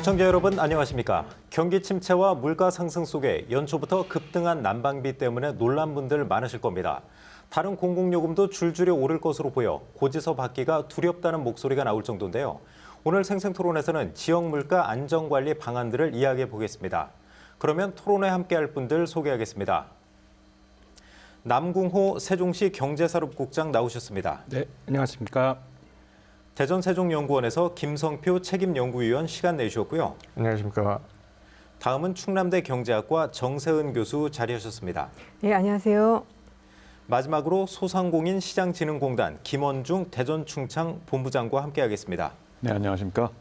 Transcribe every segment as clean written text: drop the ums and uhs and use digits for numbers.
시청자 여러분 안녕하십니까? 경기 침체와 물가 상승 속에 연초부터 급등한 난방비 때문에 놀란 분들 많으실 겁니다. 다른 공공요금도 줄줄이 오를 것으로 보여 고지서 받기가 두렵다는 목소리가 나올 정도인데요. 오늘 생생토론에서는 지역 물가 안정관리 방안들을 이야기해 보겠습니다. 그러면 토론에 함께할 분들 소개하겠습니다. 남궁호 세종시 경제산업국장 나오셨습니다. 네, 안녕하십니까? 대전 세종연구원에서 김성표 책임연구위원 시간 내주셨고요. 안녕하십니까. 다음은 충남대 경제학과 정세은 교수 자리하셨습니다. 네, 안녕하세요. 마지막으로 소상공인 시장진흥공단 김원중 대전 충청 본부장과 함께하겠습니다. 네, 안녕하십니까?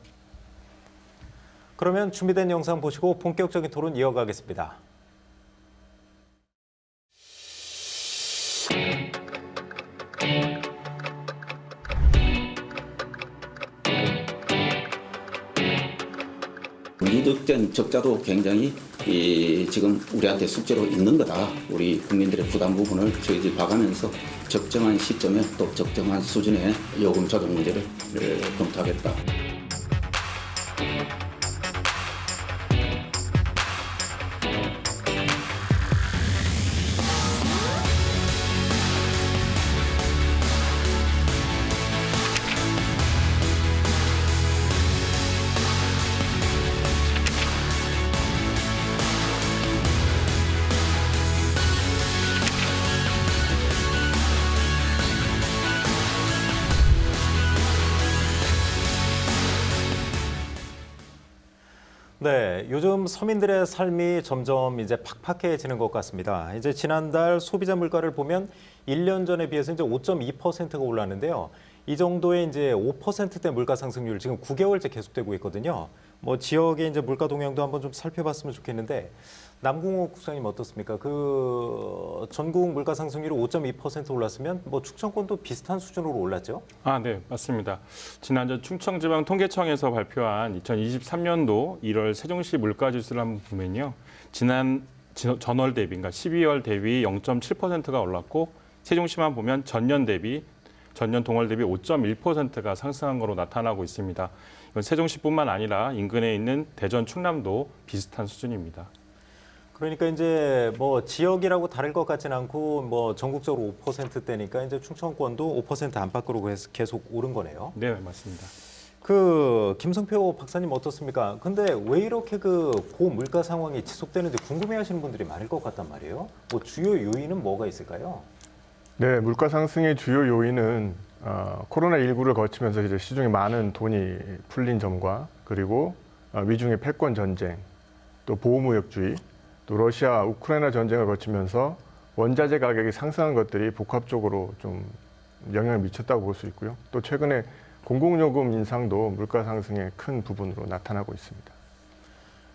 그러면 준비된 영상 보시고 본격적인 토론 이어가겠습니다. 이득된 적자도 굉장히 지금 우리한테 숙제로 있는 거다. 우리 국민들의 부담 부분을 저희들이 봐가면서 적정한 시점에 또 적정한 수준의 요금 조정 문제를 검토하겠다. 네, 요즘 서민들의 삶이 점점 이제 팍팍해지는 것 같습니다. 이제 지난달 소비자 물가를 보면 1년 전에 비해서 이제 5.2%가 올랐는데요. 이 정도의 이제 5%대 물가 상승률 지금 9개월째 계속되고 있거든요. 뭐 지역의 이제 물가 동향도 한번 좀 살펴봤으면 좋겠는데 남궁호 국장님 어떻습니까? 그 전국 물가 상승률이 5.2% 올랐으면 뭐 충청권도 비슷한 수준으로 올랐죠? 네, 맞습니다. 지난주 충청지방통계청에서 발표한 2023년도 1월 세종시 물가지수를 한번 보면요. 지난 전월 대비, 그러니까 12월 대비 0.7%가 올랐고 세종시만 보면 전년 동월 대비 5.1%가 상승한 것으로 나타나고 있습니다. 이건 세종시뿐만 아니라 인근에 있는 대전, 충남도 비슷한 수준입니다. 그러니까 이제 뭐 지역이라고 다를 것 같지는 않고 뭐 전국적으로 5%대니까 이제 충청권도 5% 안팎으로 계속 오른 거네요. 네, 맞습니다. 그 김성표 박사님 어떻습니까? 근데 왜 이렇게 그 고물가 상황이 지속되는지 궁금해하시는 분들이 많을 것 같단 말이에요. 뭐 주요 요인은 뭐가 있을까요? 네, 물가 상승의 주요 요인은 코로나19를 거치면서 이제 시중에 많은 돈이 풀린 점과 그리고 미중의 패권 전쟁, 또 보호무역주의, 또 러시아 우크라이나 전쟁을 거치면서 원자재 가격이 상승한 것들이 복합적으로 좀 영향을 미쳤다고 볼 수 있고요. 또 최근에 공공요금 인상도 물가 상승의 큰 부분으로 나타나고 있습니다.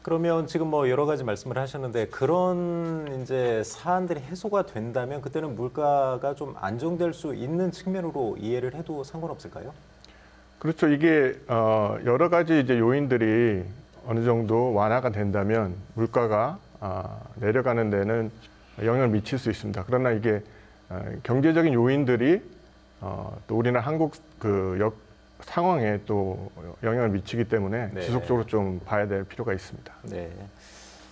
그러면 지금 뭐 여러 가지 말씀을 하셨는데 그런 이제 사안들이 해소가 된다면 그때는 물가가 좀 안정될 수 있는 측면으로 이해를 해도 상관없을까요? 그렇죠. 이게 여러 가지 이제 요인들이 어느 정도 완화가 된다면 물가가 내려가는 데는 영향을 미칠 수 있습니다. 그러나 이게 경제적인 요인들이 또 우리나라 한국 상황에 또 영향을 미치기 때문에 네. 지속적으로 좀 봐야 될 필요가 있습니다. 네.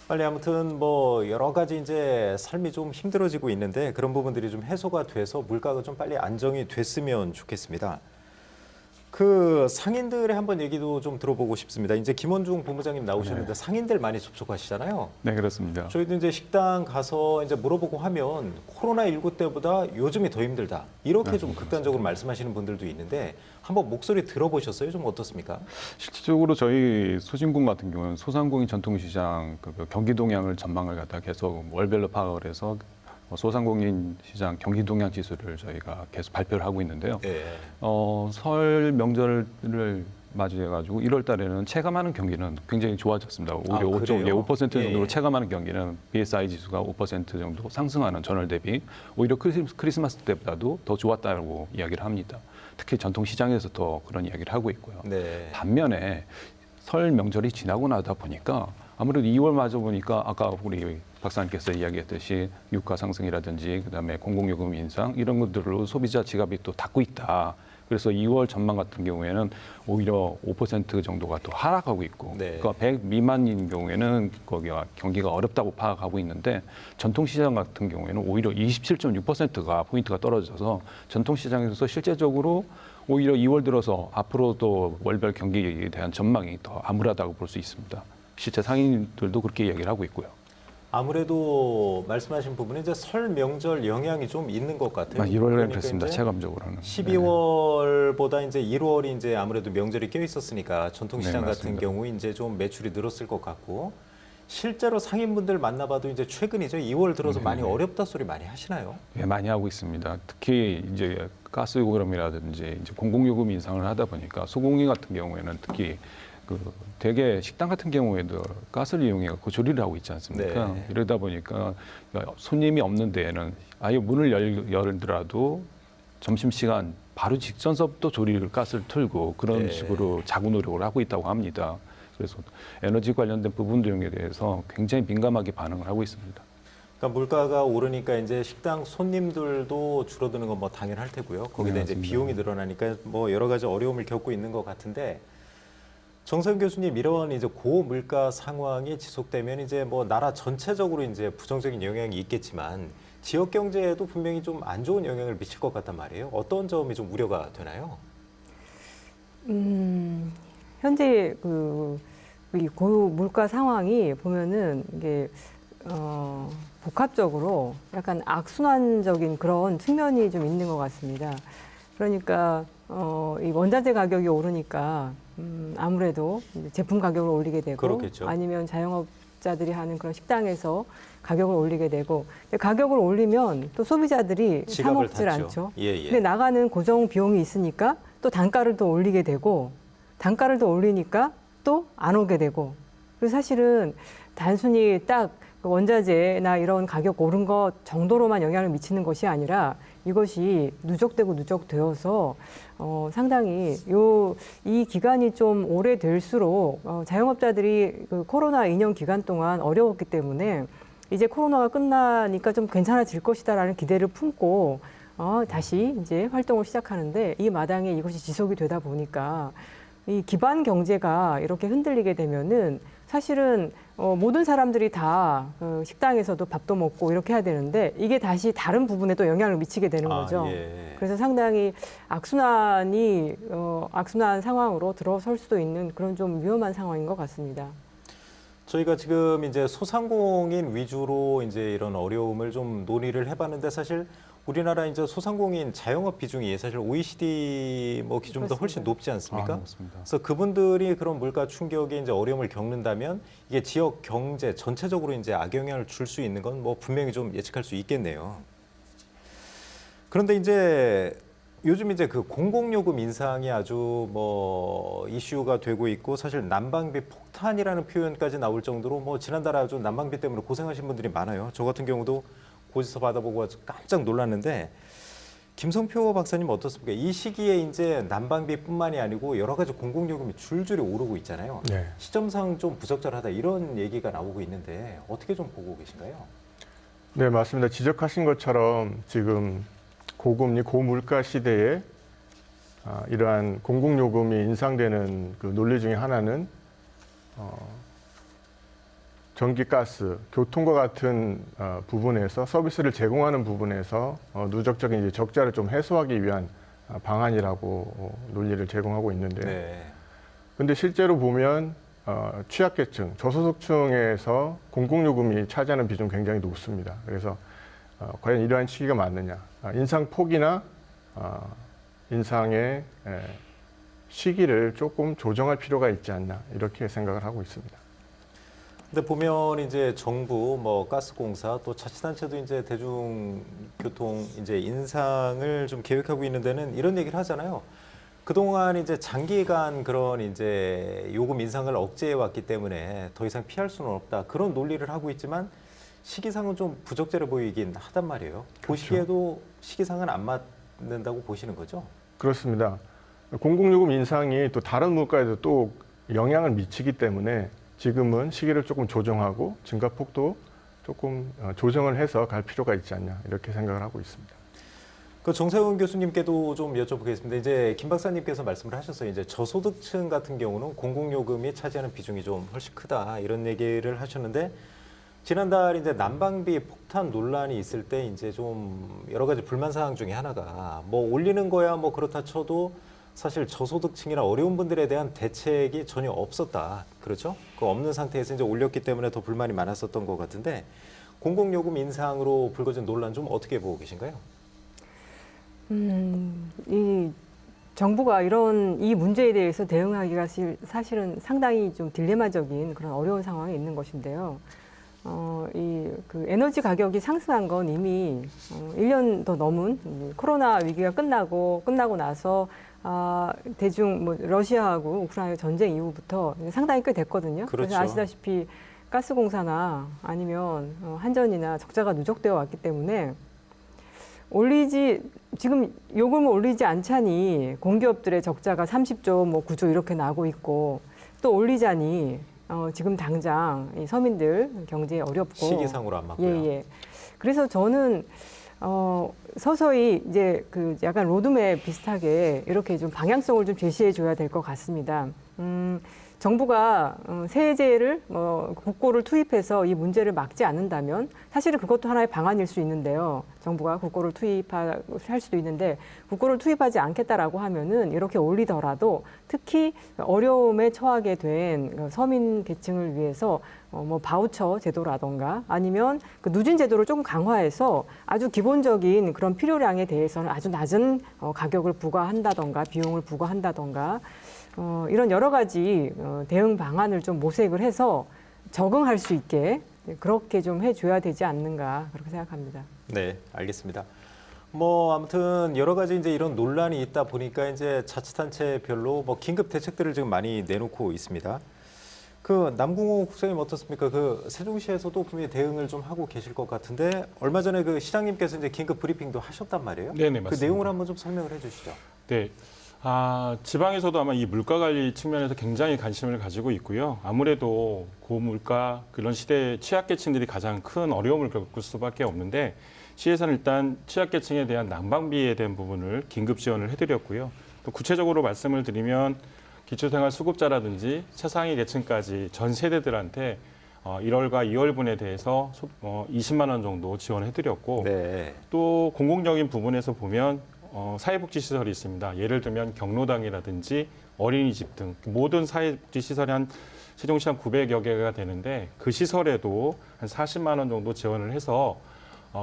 빨리 아무튼 뭐 여러 가지 이제 삶이 좀 힘들어지고 있는데 그런 부분들이 좀 해소가 돼서 물가가 좀 빨리 안정이 됐으면 좋겠습니다. 그 상인들의 한번 얘기도 좀 들어보고 싶습니다. 이제 김원중 본부장님 나오셨는데 상인들 많이 접촉하시잖아요. 네, 그렇습니다. 저희도 이제 식당 가서 이제 물어보고 하면 코로나19 때보다 요즘이 더 힘들다. 이렇게 좀 극단적으로 말씀하시는 분들도 있는데 한번 목소리 들어보셨어요? 좀 어떻습니까? 실질적으로 저희 소진군 같은 경우는 소상공인 전통시장 경기 동향을 전망을 갖다 계속 월별로 파악을 해서 소상공인 시장 경기 동향 지수를 저희가 계속 발표를 하고 있는데요. 네. 설 명절을 맞이해가지고 1월 달에는 체감하는 경기는 굉장히 좋아졌습니다. 오히려 5% 정도로 예. 체감하는 경기는 BSI 지수가 5% 정도 상승하는 전월 대비 오히려 크리스마스 때보다도 더 좋았다고 이야기를 합니다. 특히 전통시장에서 더 그런 이야기를 하고 있고요. 네. 반면에 설 명절이 지나고 나다 보니까 아무래도 2월 맞아 보니까 아까 우리 박사님께서 이야기했듯이 유가 상승이라든지 그다음에 공공요금 인상 이런 것들로 소비자 지갑이 또 닫고 있다. 그래서 2월 전망 같은 경우에는 오히려 5% 정도가 또 하락하고 있고, 네. 그러니까 100 미만인 경우에는 거기가 경기가 어렵다고 파악하고 있는데, 전통시장 같은 경우에는 오히려 27.6%가 포인트가 떨어져서 전통시장에서 실제적으로 오히려 2월 들어서 앞으로도 월별 경기에 대한 전망이 더 암울하다고 볼 수 있습니다. 실제 상인들도 그렇게 얘기를 하고 있고요. 아무래도 말씀하신 부분은 이제 설 명절 영향이 좀 있는 것 같아요. 1월에는 그러니까 그랬습니다. 이제 체감적으로는. 12월보다 이제 1월이 이제 아무래도 명절이 껴 있었으니까 전통시장 네, 같은 맞습니다. 경우 이제 좀 매출이 늘었을 것 같고, 실제로 상인분들 만나봐도 이제 최근이죠. 2월 들어서 많이 어렵다 소리 많이 하시나요? 예, 많이 하고 있습니다. 특히 이제 가스 요금이라든지 이제 공공요금 인상을 하다 보니까 소공인 같은 경우에는 특히 그 대개 식당 같은 경우에도 가스를 이용해 갖고 조리를 하고 있지 않습니까? 네. 이러다 보니까 손님이 없는 데에는 아예 문을 열더라도 점심시간 바로 직전서부터 조리를 가스를 틀고 그런 네. 식으로 자구 노력을 하고 있다고 합니다. 그래서 에너지 관련된 부분들에 대해서 굉장히 민감하게 반응을 하고 있습니다. 그러니까 물가가 오르니까 이제 식당 손님들도 줄어드는 건 뭐 당연할 테고요. 거기다 네, 이제 맞습니다. 비용이 늘어나니까 뭐 여러 가지 어려움을 겪고 있는 것 같은데, 정세훈 교수님, 이런 이제 고물가 상황이 지속되면 이제 뭐 나라 전체적으로 이제 부정적인 영향이 있겠지만 지역 경제에도 분명히 좀 안 좋은 영향을 미칠 것 같단 말이에요. 어떤 점이 좀 우려가 되나요? 현재 이 고물가 상황이 보면은 이게 복합적으로 약간 악순환적인 그런 측면이 좀 있는 것 같습니다. 그러니까 이 원자재 가격이 오르니까 아무래도 이제 제품 가격을 올리게 되고, 그렇겠죠. 아니면 자영업자들이 하는 그런 식당에서 가격을 올리게 되고, 근데 가격을 올리면 또 소비자들이 사 지갑을 먹질 닫죠. 않죠. 예. 근데 나가는 고정 비용이 있으니까 또 단가를 또 올리게 되고, 단가를 또 올리니까 또 안 오게 되고. 그래서 사실은 단순히 딱 원자재나 이런 가격 오른 것 정도로만 영향을 미치는 것이 아니라 이것이 누적되고 누적되어서 상당히 이 기간이 좀 오래될수록 자영업자들이 그 코로나 2년 기간 동안 어려웠기 때문에 이제 코로나가 끝나니까 좀 괜찮아질 것이다라는 기대를 품고 다시 이제 활동을 시작하는데, 이 마당에 이것이 지속이 되다 보니까 이 기반 경제가 이렇게 흔들리게 되면은 사실은 모든 사람들이 다 식당에서도 밥도 먹고 이렇게 해야 되는데 이게 다시 다른 부분에 또 영향을 미치게 되는 거죠. 예. 그래서 상당히 악순환 상황으로 들어설 수도 있는 그런 좀 위험한 상황인 것 같습니다. 저희가 지금 이제 소상공인 위주로 이제 이런 어려움을 좀 논의를 해봤는데, 사실 우리나라 이제 소상공인 자영업 비중이 사실 OECD 뭐 기준보다 훨씬 높지 않습니까? 맞습니다. 그래서 그분들이 그런 물가 충격에 이제 어려움을 겪는다면 이게 지역 경제 전체적으로 이제 악영향을 줄 수 있는 건 뭐 분명히 좀 예측할 수 있겠네요. 그런데 이제 요즘 이제 그 공공요금 인상이 아주 뭐 이슈가 되고 있고, 사실 난방비 폭탄이라는 표현까지 나올 정도로 뭐 지난달에 아주 난방비 때문에 고생하신 분들이 많아요. 저 같은 경우도 고지서 받아보고 아주 깜짝 놀랐는데, 김성표 박사님 어떻습니까? 이 시기에 이제 난방비뿐만이 아니고 여러 가지 공공요금이 줄줄이 오르고 있잖아요. 네. 시점상 좀 부적절하다 이런 얘기가 나오고 있는데 어떻게 좀 보고 계신가요? 네, 맞습니다. 지적하신 것처럼 지금 고금리, 고물가 시대에 이러한 공공요금이 인상되는 그 논리 중에 하나는 전기, 가스, 교통과 같은 부분에서 서비스를 제공하는 부분에서 누적적인 이제 적자를 좀 해소하기 위한 방안이라고 논리를 제공하고 있는데요. 네. 근데 실제로 보면 취약계층, 저소득층에서 공공요금이 차지하는 비중 굉장히 높습니다. 그래서 과연 이러한 시기가 맞느냐, 인상 폭이나 인상의 시기를 조금 조정할 필요가 있지 않나, 이렇게 생각을 하고 있습니다. 근데 보면 이제 정부, 뭐 가스공사, 또 자치단체도 이제 대중교통 이제 인상을 좀 계획하고 있는 데는 이런 얘기를 하잖아요. 그동안 이제 장기간 그런 이제 요금 인상을 억제해 왔기 때문에 더 이상 피할 수는 없다, 그런 논리를 하고 있지만 시기상은 좀 부적절해 보이긴 하단 말이에요. 보시기에도 시기상은 안 맞는다고 보시는 거죠? 그렇습니다. 공공요금 인상이 또 다른 물가에도 또 영향을 미치기 때문에 지금은 시기를 조금 조정하고 증가폭도 조금 조정을 해서 갈 필요가 있지 않냐, 이렇게 생각을 하고 있습니다. 그 정세훈 교수님께도 좀 여쭤보겠습니다. 이제 김 박사님께서 말씀을 하셨어요. 이제 저소득층 같은 경우는 공공요금이 차지하는 비중이 좀 훨씬 크다 이런 얘기를 하셨는데 지난달 이제 난방비 폭탄 논란이 있을 때 이제 좀 여러 가지 불만 사항 중에 하나가 뭐 올리는 거야 뭐 그렇다 쳐도 사실 저소득층이나 어려운 분들에 대한 대책이 전혀 없었다. 그렇죠? 그 없는 상태에서 이제 올렸기 때문에 더 불만이 많았었던 것 같은데 공공요금 인상으로 불거진 논란 좀 어떻게 보고 계신가요? 이 정부가 이 문제에 대해서 대응하기가 사실은 상당히 좀 딜레마적인 그런 어려운 상황에 있는 것인데요. 그 에너지 가격이 상승한 건 이미 1년 더 넘은 코로나 위기가 끝나고 나서 대중 러시아하고 우크라이나 전쟁 이후부터 상당히 꽤 됐거든요. 그렇죠. 그래서 아시다시피 가스공사나 아니면 한전이나 적자가 누적되어 왔기 때문에 지금 요금을 올리지 않자니 공기업들의 적자가 30조, 9조 이렇게 나고 있고 또 올리자니 지금 당장 이 서민들 경제에 어렵고 시기상으로 안 맞고요. 예. 그래서 저는 서서히 이제 그 약간 로드맵 비슷하게 이렇게 좀 방향성을 좀 제시해 줘야 될 것 같습니다. 정부가 세제를 국고를 투입해서 이 문제를 막지 않는다면 사실은 그것도 하나의 방안일 수 있는데요. 정부가 국고를 투입할 수도 있는데 국고를 투입하지 않겠다라고 하면은 이렇게 올리더라도 특히 어려움에 처하게 된 서민 계층을 위해서 바우처 제도라던가 아니면 그 누진 제도를 조금 강화해서 아주 기본적인 그런 필요량에 대해서는 아주 낮은 가격을 부과한다던가 비용을 부과한다던가 이런 여러 가지 대응 방안을 좀 모색을 해서 적응할 수 있게 그렇게 좀 해줘야 되지 않는가 그렇게 생각합니다. 네, 알겠습니다. 아무튼 여러 가지 이제 이런 논란이 있다 보니까 이제 자치단체별로 긴급 대책들을 지금 많이 내놓고 있습니다. 그 남궁호 국장님 어떻습니까? 그 세종시에서도 분명히 대응을 좀 하고 계실 것 같은데 얼마 전에 그 시장님께서 이제 긴급 브리핑도 하셨단 말이에요. 네네, 그 맞습니다. 내용을 한번 좀 설명을 해주시죠. 네. 지방에서도 아마 이 물가 관리 측면에서 굉장히 관심을 가지고 있고요. 아무래도 고물가 그런 시대에 취약계층들이 가장 큰 어려움을 겪을 수밖에 없는데 시에서는 일단 취약계층에 대한 난방비에 대한 부분을 긴급 지원을 해드렸고요. 또 구체적으로 말씀을 드리면 기초생활수급자라든지 최상위 계층까지 전 세대들한테 1월과 2월분에 대해서 20만 원 정도 지원해드렸고 네. 또 공공적인 부분에서 보면 사회복지시설이 있습니다. 예를 들면 경로당이라든지 어린이집 등 모든 사회복지시설이 세종시 한 900여 개가 되는데 그 시설에도 한 40만 원 정도 지원을 해서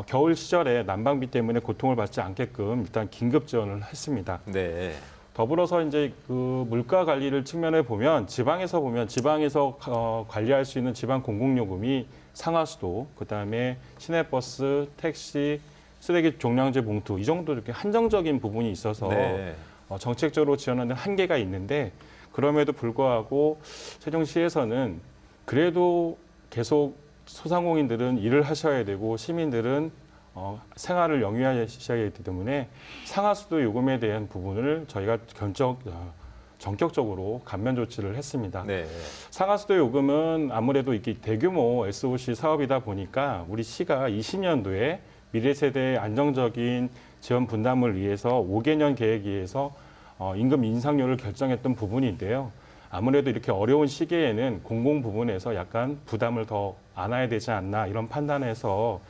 겨울 시절에 난방비 때문에 고통을 받지 않게끔 일단 긴급 지원을 했습니다. 네. 더불어서 이제 그 물가 관리를 측면에 보면 지방에서 관리할 수 있는 지방 공공요금이 상하수도, 그다음에 시내버스, 택시, 쓰레기 종량제 봉투 이 정도 이렇게 한정적인 부분이 있어서 네. 정책적으로 지원하는 한계가 있는데 그럼에도 불구하고 세종시에서는 그래도 계속 소상공인들은 일을 하셔야 되고 시민들은 생활을 영위하셔야 하기 때문에 상하수도 요금에 대한 부분을 저희가 전격적으로 감면 조치를 했습니다. 네. 상하수도 요금은 아무래도 이게 대규모 SOC 사업이다 보니까 우리 시가 20년도에 미래 세대의 안정적인 지원 분담을 위해서 5개년 계획위에서 임금 인상률을 결정했던 부분인데요. 아무래도 이렇게 어려운 시기에는 공공 부분에서 약간 부담을 더 안아야 되지 않나 이런 판단에서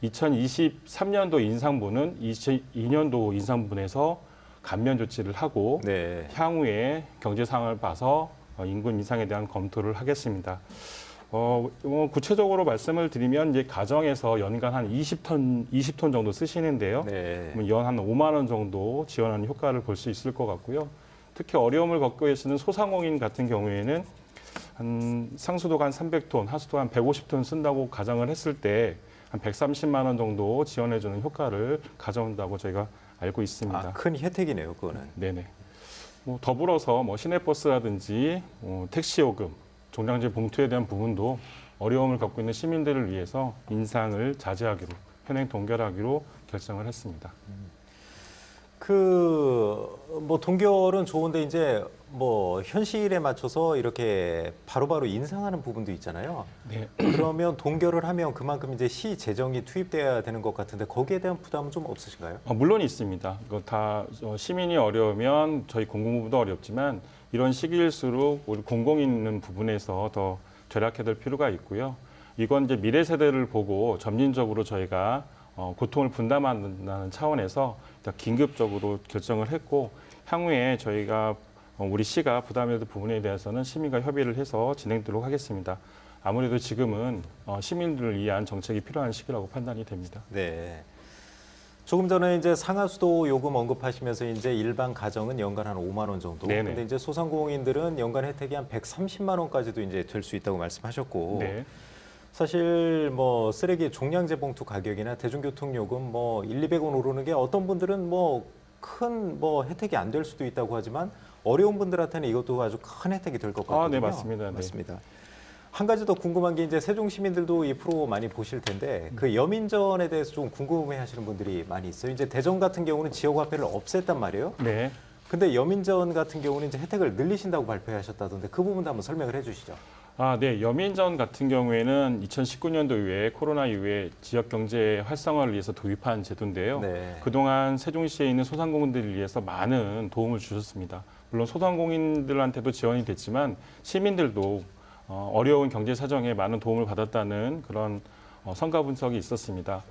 2023년도 인상분은 22년도 인상분에서 감면 조치를 하고 네. 향후에 경제 상황을 봐서 임금 인상에 대한 검토를 하겠습니다. 구체적으로 말씀을 드리면 이제 가정에서 연간 한 20톤 정도 쓰시는데요. 네. 연 한 5만 원 정도 지원하는 효과를 볼 수 있을 것 같고요. 특히 어려움을 겪고 계시는 소상공인 같은 경우에는 한 상수도가 한 300톤, 하수도가 한 150톤 쓴다고 가정을 했을 때 한 130만 원 정도 지원해주는 효과를 가져온다고 저희가 알고 있습니다. 큰 혜택이네요, 그거는. 네네. 더불어서 시내버스라든지 택시요금, 종량제 봉투에 대한 부분도 어려움을 겪고 있는 시민들을 위해서 인상을 자제하기로, 현행 동결하기로 결정을 했습니다. 뭐 동결은 좋은데 이제 뭐 현실에 맞춰서 이렇게 바로바로 인상하는 부분도 있잖아요. 네. 그러면 동결을 하면 그만큼 이제 시 재정이 투입돼야 되는 것 같은데 거기에 대한 부담은 좀 없으신가요? 물론 있습니다. 이거 다 시민이 어려우면 저희 공공부도 어렵지만 이런 시기일수록 우리 공공 있는 부분에서 더 절약해야 될 필요가 있고요. 이건 이제 미래 세대를 보고 점진적으로 저희가 고통을 분담한다는 차원에서 일단 긴급적으로 결정을 했고 향후에 저희가 우리 시가 부담해야 될 부분에 대해서는 시민과 협의를 해서 진행되도록 하겠습니다. 아무래도 지금은 시민들을 위한 정책이 필요한 시기라고 판단이 됩니다. 네. 조금 전에 이제 상하수도 요금 언급하시면서 이제 일반 가정은 연간 한 5만 원 정도. 네네. 근데 이제 소상공인들은 연간 혜택이 한 130만 원까지도 이제 될 수 있다고 말씀하셨고. 네. 사실 뭐 쓰레기 종량제 봉투 가격이나 대중교통 요금 뭐 200원 오르는 게 어떤 분들은 뭐 큰 뭐 혜택이 안 될 수도 있다고 하지만 어려운 분들한테는 이것도 아주 큰 혜택이 될 것 같거든요. 네, 맞습니다. 네. 맞습니다. 한 가지 더 궁금한 게 이제 세종 시민들도 이 프로 많이 보실 텐데 그 여민전에 대해서 좀 궁금해하시는 분들이 많이 있어요. 이제 대전 같은 경우는 지역 화폐를 없앴단 말이에요. 네. 근데 여민전 같은 경우는 이제 혜택을 늘리신다고 발표하셨다던데 그 부분도 한번 설명을 해주시죠. 네. 여민전 같은 경우에는 2019년도 이후에 코로나 이후에 지역 경제 활성화를 위해서 도입한 제도인데요. 네. 그동안 세종시에 있는 소상공인들을 위해서 많은 도움을 주셨습니다. 물론 소상공인들한테도 지원이 됐지만 시민들도 어려운 경제 사정에 많은 도움을 받았다는 그런 성과 분석이 있었습니다.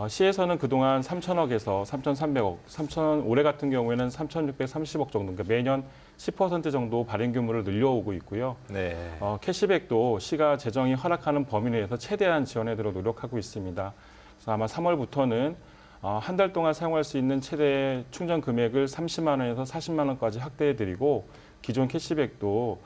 시에서는 그동안 3천억에서 3,300억, 올해 같은 경우에는 3,630억 정도, 그러니까 매년 10% 정도 발행 규모를 늘려오고 있고요. 네. 캐시백도 시가 재정이 허락하는 범위 내에서 최대한 지원하도록 노력하고 있습니다. 그래서 아마 3월부터는 한 달 동안 사용할 수 있는 최대 충전 금액을 30만 원에서 40만 원까지 확대해드리고 기존 캐시백도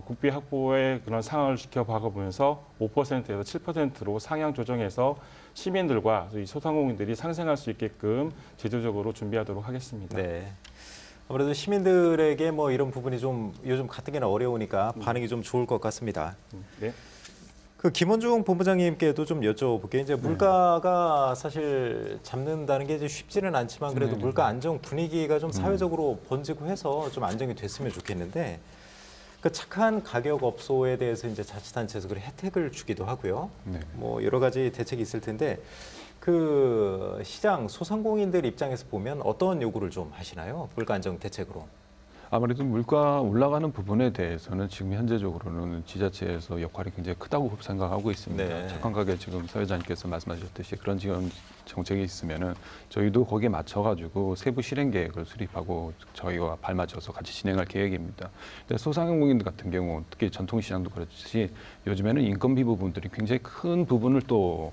국비 확보의 그런 상황을 지켜봐가면서 5%에서 7%로 상향 조정해서 시민들과 이 소상공인들이 상생할 수 있게끔 제도적으로 준비하도록 하겠습니다. 네. 아무래도 시민들에게 뭐 이런 부분이 좀 요즘 가뜩이나 어려우니까 반응이 좀 좋을 것 같습니다. 네. 그 김원중 본부장님께도 좀 여쭤볼게요. 이제 물가가 사실 잡는다는 게 이제 쉽지는 않지만 그래도 물가 안정 분위기가 좀 사회적으로 번지고 해서 좀 안정이 됐으면 좋겠는데 그 착한 가격 업소에 대해서 이제 자치단체에서 그런 혜택을 주기도 하고요. 네. 뭐 여러 가지 대책이 있을 텐데 그 시장 소상공인들 입장에서 보면 어떤 요구를 좀 하시나요? 물가 안정 대책으로. 아무래도 물가 올라가는 부분에 대해서는 지금 현재적으로는 지자체에서 역할이 굉장히 크다고 생각하고 있습니다. 네. 착한 가격 지금 사회자님께서 말씀하셨듯이 그런 지원 정책이 있으면은 저희도 거기에 맞춰가지고 세부 실행 계획을 수립하고 저희와 발맞춰서 같이 진행할 계획입니다. 근데 소상공인들 같은 경우 특히 전통시장도 그렇듯이 요즘에는 인건비 부분들이 굉장히 큰 부분을 또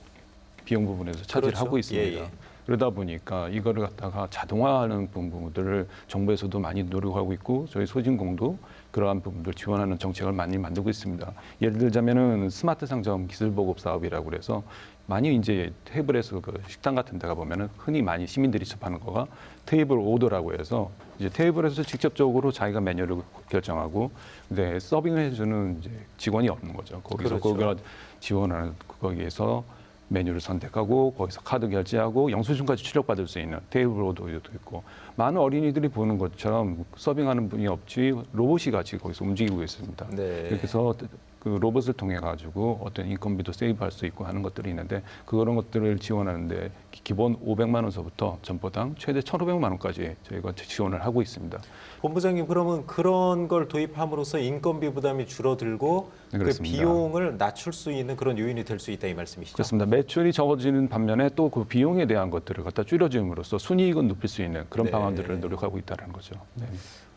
비용 부분에서 차지를 그렇죠. 하고 있습니다. 예, 예. 그러다 보니까 이거를 갖다가 자동화하는 부분들을 정부에서도 많이 노력하고 있고 저희 소진공도 그러한 부분들 지원하는 정책을 많이 만들고 있습니다. 예를 들자면은 스마트 상점 기술 보급 사업이라고 그래서 많이 이제 테이블에서 그 식당 같은 데가 보면은 흔히 많이 시민들이 접하는 거가 테이블 오더라고 해서 이제 테이블에서 직접적으로 자기가 메뉴를 결정하고 근데 서빙을 해주는 이제 직원이 없는 거죠. 거기서 그렇죠. 거기가 지원하는 거기에서 메뉴를 선택하고 거기서 카드 결제하고 영수증까지 출력받을 수 있는 테이블 오더도 있고 많은 어린이들이 보는 것처럼 서빙하는 분이 없이 로봇이 같이 거기서 움직이고 있습니다. 네. 그래서 그 로봇을 통해 가지고 어떤 인건비도 세이브할 수 있고 하는 것들이 있는데 그런 것들을 지원하는데 기본 500만 원서부터 점포당 최대 1,500만 원까지 저희가 지원을 하고 있습니다. 본부장님 그러면 그런 걸 도입함으로써 인건비 부담이 줄어들고 네, 그 그렇습니다. 비용을 낮출 수 있는 그런 요인이 될 수 있다 이 말씀이시죠? 그렇습니다. 매출이 적어지는 반면에 또 그 비용에 대한 것들을 갖다 줄여줌으로써 순이익은 높일 수 있는 그런 네. 방안들을 노력하고 있다는 거죠. 네.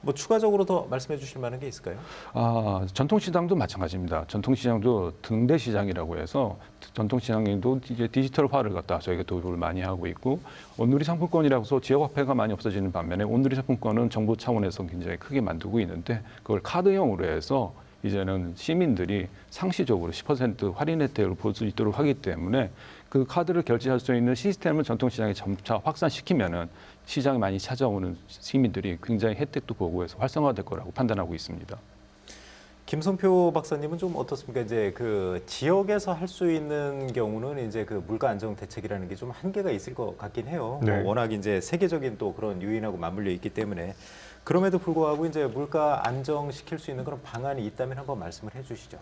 뭐 추가적으로 더 말씀해 주실 만한 게 있을까요? 전통시장도 마찬가지입니다. 전통시장도 등대시장이라고 해서 전통시장에도 이제 디지털화를 갖다 저희가 도입을 많이 하고 있고 온누리 상품권이라고 해서 지역화폐가 많이 없어지는 반면에 온누리 상품권은 정부 차원에서 굉장히 크게 만들고 있는데 그걸 카드형으로 해서 이제는 시민들이 상시적으로 10% 할인 혜택을 볼 수 있도록 하기 때문에 그 카드를 결제할 수 있는 시스템을 전통시장에 점차 확산시키면은 시장에 많이 찾아오는 시민들이 굉장히 혜택도 보고 해서 활성화될 거라고 판단하고 있습니다. 김성표 박사님은 좀 어떻습니까? 이제 그 지역에서 할 수 있는 경우는 이제 그 물가 안정 대책이라는 게 좀 한계가 있을 것 같긴 해요. 네. 뭐 워낙 이제 세계적인 또 그런 요인하고 맞물려 있기 때문에 그럼에도 불구하고 이제 물가 안정시킬 수 있는 그런 방안이 있다면 한번 말씀을 해주시죠.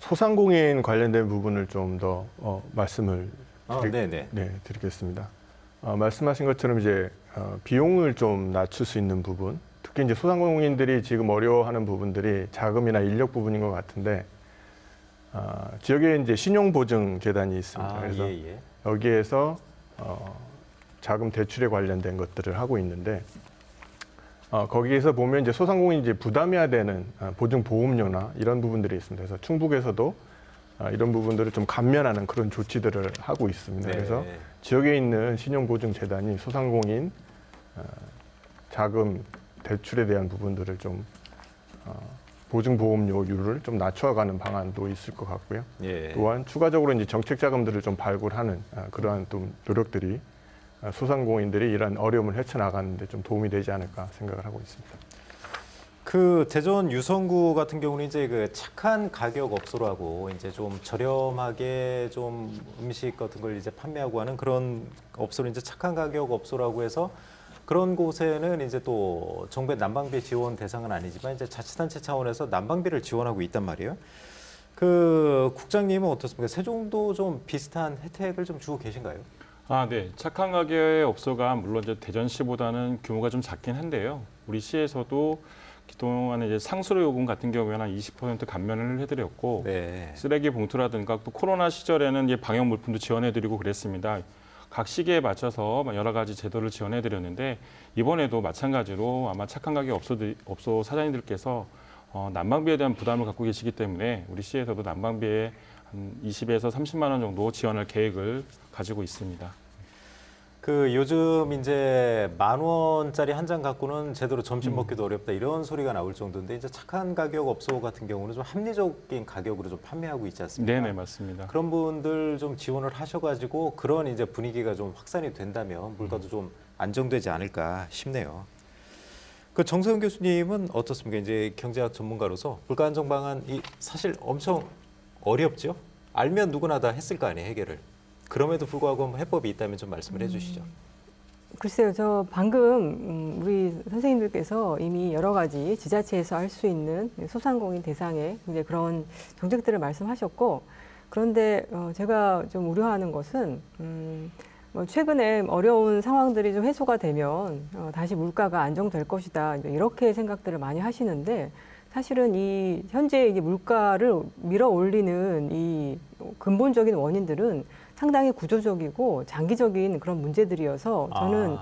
소상공인 관련된 부분을 좀 더 말씀을 네네. 드리겠습니다. 말씀하신 것처럼 이제 비용을 좀 낮출 수 있는 부분, 특히 이제 소상공인들이 지금 어려워하는 부분들이 자금이나 인력 부분인 것 같은데 지역에 이제 신용보증 재단이 있습니다. 그래서 예. 여기에서 자금 대출에 관련된 것들을 하고 있는데 거기에서 보면 이제 소상공인이 이제 부담해야 되는 보증 보험료나 이런 부분들이 있습니다. 그래서 충북에서도 이런 부분들을 좀 감면하는 그런 조치들을 하고 있습니다. 네. 그래서 지역에 있는 신용보증재단이 소상공인 자금 대출에 대한 부분들을 좀 보증보험료율을 좀 낮춰가는 방안도 있을 것 같고요. 예. 또한 추가적으로 이제 정책 자금들을 좀 발굴하는 그러한 또 노력들이 소상공인들이 이러한 어려움을 헤쳐나가는데 좀 도움이 되지 않을까 생각을 하고 있습니다. 그 대전 유성구 같은 경우는 이제 그 착한 가격 업소라고 이제 좀 저렴하게 좀 음식 같은 걸 이제 판매하고 하는 그런 업소를 이제 착한 가격 업소라고 해서 그런 곳에는 이제 또 정부의 난방비 지원 대상은 아니지만 이제 자치단체 차원에서 난방비를 지원하고 있단 말이에요. 그 국장님은 어떻습니까? 세종도 좀 비슷한 혜택을 좀 주고 계신가요? 네. 착한 가게의 업소가 물론 이제 대전시보다는 규모가 좀 작긴 한데요. 우리 시에서도 그동안에 이제 상수로 요금 같은 경우에는 한 20% 감면을 해드렸고 네. 쓰레기 봉투라든가 또 코로나 시절에는 이제 방역 물품도 지원해드리고 그랬습니다. 각 시기에 맞춰서 여러 가지 제도를 지원해드렸는데 이번에도 마찬가지로 아마 착한 가게 업소 사장님들께서 난방비에 대한 부담을 갖고 계시기 때문에 우리 시에서도 난방비에 한 20에서 30만 원 정도 지원할 계획을 가지고 있습니다. 그 요즘 이제 10,000원짜리 한 잔 갖고는 제대로 점심 먹기도 어렵다 이런 소리가 나올 정도인데 이제 착한 가격 업소 같은 경우는 좀 합리적인 가격으로 좀 판매하고 있지 않습니까? 네네, 맞습니다. 그런 분들 좀 지원을 하셔가지고 그런 이제 분위기가 좀 확산이 된다면 물가도 좀 안정되지 않을까 싶네요. 그 정세훈 교수님은 어떻습니까? 이제 경제학 전문가로서 물가 안정 방안이 사실 엄청 어렵죠. 알면 누구나 다 했을 거 아니에요, 해결을. 그럼에도 불구하고 뭐 해법이 있다면 좀 말씀을 해주시죠. 글쎄요, 저 방금 우리 선생님들께서 이미 여러 가지 지자체에서 할 수 있는 소상공인 대상의 이제 그런 정책들을 말씀하셨고, 그런데 제가 좀 우려하는 것은 뭐 최근에 어려운 상황들이 좀 해소가 되면 다시 물가가 안정될 것이다 이렇게 생각들을 많이 하시는데 사실은 이 현재 이게 물가를 밀어 올리는 이 근본적인 원인들은 상당히 구조적이고 장기적인 그런 문제들이어서 저는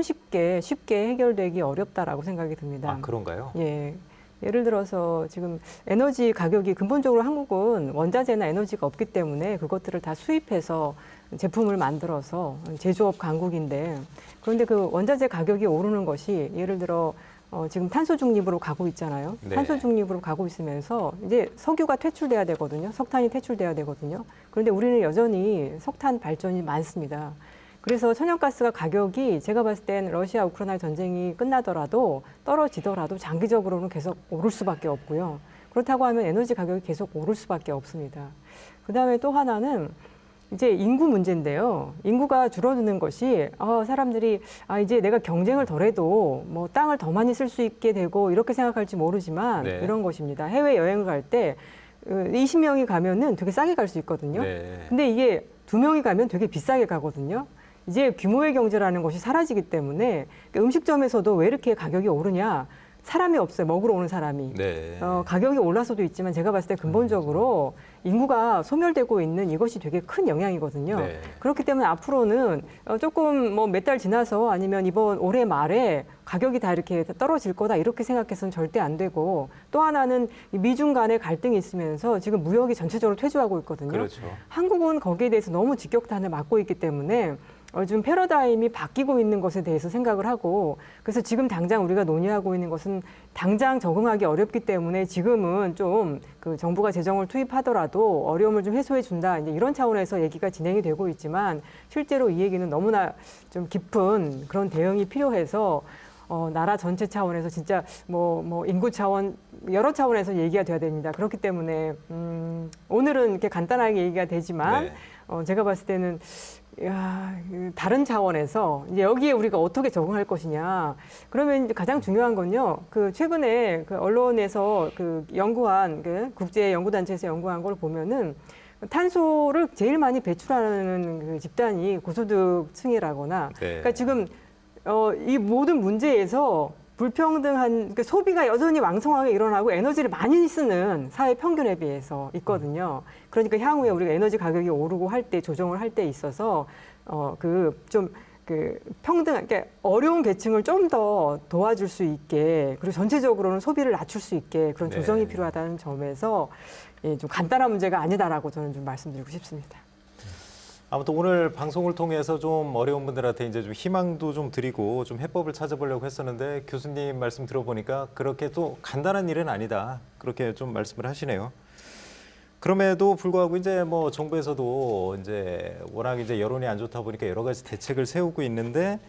쉽게 해결되기 어렵다라고 생각이 듭니다. 그런가요? 예. 예를 들어서 지금 에너지 가격이 근본적으로 한국은 원자재나 에너지가 없기 때문에 그것들을 다 수입해서 제품을 만들어서 제조업 강국인데 그런데 그 원자재 가격이 오르는 것이 예를 들어 지금 탄소 중립으로 가고 있잖아요. 네. 탄소 중립으로 가고 있으면서 이제 석유가 퇴출돼야 되거든요. 석탄이 퇴출돼야 되거든요. 그런데 우리는 여전히 석탄 발전이 많습니다. 그래서 천연가스가 가격이 제가 봤을 땐 러시아 우크라이나 전쟁이 끝나더라도 떨어지더라도 장기적으로는 계속 오를 수밖에 없고요. 그렇다고 하면 에너지 가격이 계속 오를 수밖에 없습니다. 그다음에 또 하나는 이제 인구 문제인데요. 인구가 줄어드는 것이 사람들이 이제 내가 경쟁을 덜해도 뭐 땅을 더 많이 쓸 수 있게 되고 이렇게 생각할지 모르지만 네. 이런 것입니다. 해외 여행을 갈 때 20명이 가면은 되게 싸게 갈 수 있거든요. 네. 근데 이게 2명이 가면 되게 비싸게 가거든요. 이제 규모의 경제라는 것이 사라지기 때문에 음식점에서도 왜 이렇게 가격이 오르냐? 사람이 없어요. 먹으러 오는 사람이. 네. 가격이 올라서도 있지만 제가 봤을 때 근본적으로 인구가 소멸되고 있는 이것이 되게 큰 영향이거든요. 네. 그렇기 때문에 앞으로는 조금 뭐 몇 달 지나서 아니면 이번 올해 말에 가격이 다 이렇게 떨어질 거다 이렇게 생각해서는 절대 안 되고 또 하나는 미중 간의 갈등이 있으면서 지금 무역이 전체적으로 퇴조하고 있거든요. 그렇죠. 한국은 거기에 대해서 너무 직격탄을 맞고 있기 때문에 요즘 패러다임이 바뀌고 있는 것에 대해서 생각을 하고 그래서 지금 당장 우리가 논의하고 있는 것은 당장 적응하기 어렵기 때문에 지금은 좀 그 정부가 재정을 투입하더라도 어려움을 좀 해소해 준다 이제 이런 차원에서 얘기가 진행이 되고 있지만 실제로 이 얘기는 너무나 좀 깊은 그런 대응이 필요해서 나라 전체 차원에서 진짜 뭐 인구 차원 여러 차원에서 얘기가 돼야 됩니다. 그렇기 때문에 오늘은 이렇게 간단하게 얘기가 되지만 네. 제가 봤을 때는 다른 차원에서 이제 여기에 우리가 어떻게 적응할 것이냐. 그러면 이제 가장 중요한 건요. 그 최근에 그 언론에서 그 연구한 그 국제 연구단체에서 연구한 걸 보면은 탄소를 제일 많이 배출하는 그 집단이 고소득층이라거나 네. 그러니까 지금 이 모든 문제에서 불평등한 그 소비가 여전히 왕성하게 일어나고 에너지를 많이 쓰는 사회 평균에 비해서 있거든요. 그러니까 향후에 우리가 에너지 가격이 오르고 할 때 조정을 할 때 있어서 평등, 그러니까 어려운 계층을 좀 더 도와줄 수 있게 그리고 전체적으로는 소비를 낮출 수 있게 그런 네. 조정이 필요하다는 점에서 좀 간단한 문제가 아니다라고 저는 좀 말씀드리고 싶습니다. 아무튼 오늘 방송을 통해서 좀 어려운 분들한테 이제 좀 희망도 좀 드리고 좀 해법을 찾아보려고 했었는데 교수님 말씀 들어보니까 그렇게 또 간단한 일은 아니다. 그렇게 좀 말씀을 하시네요. 그럼에도 불구하고 이제 뭐 정부에서도 이제 워낙 이제 여론이 안 좋다 보니까 여러 가지 대책을 세우고 있는데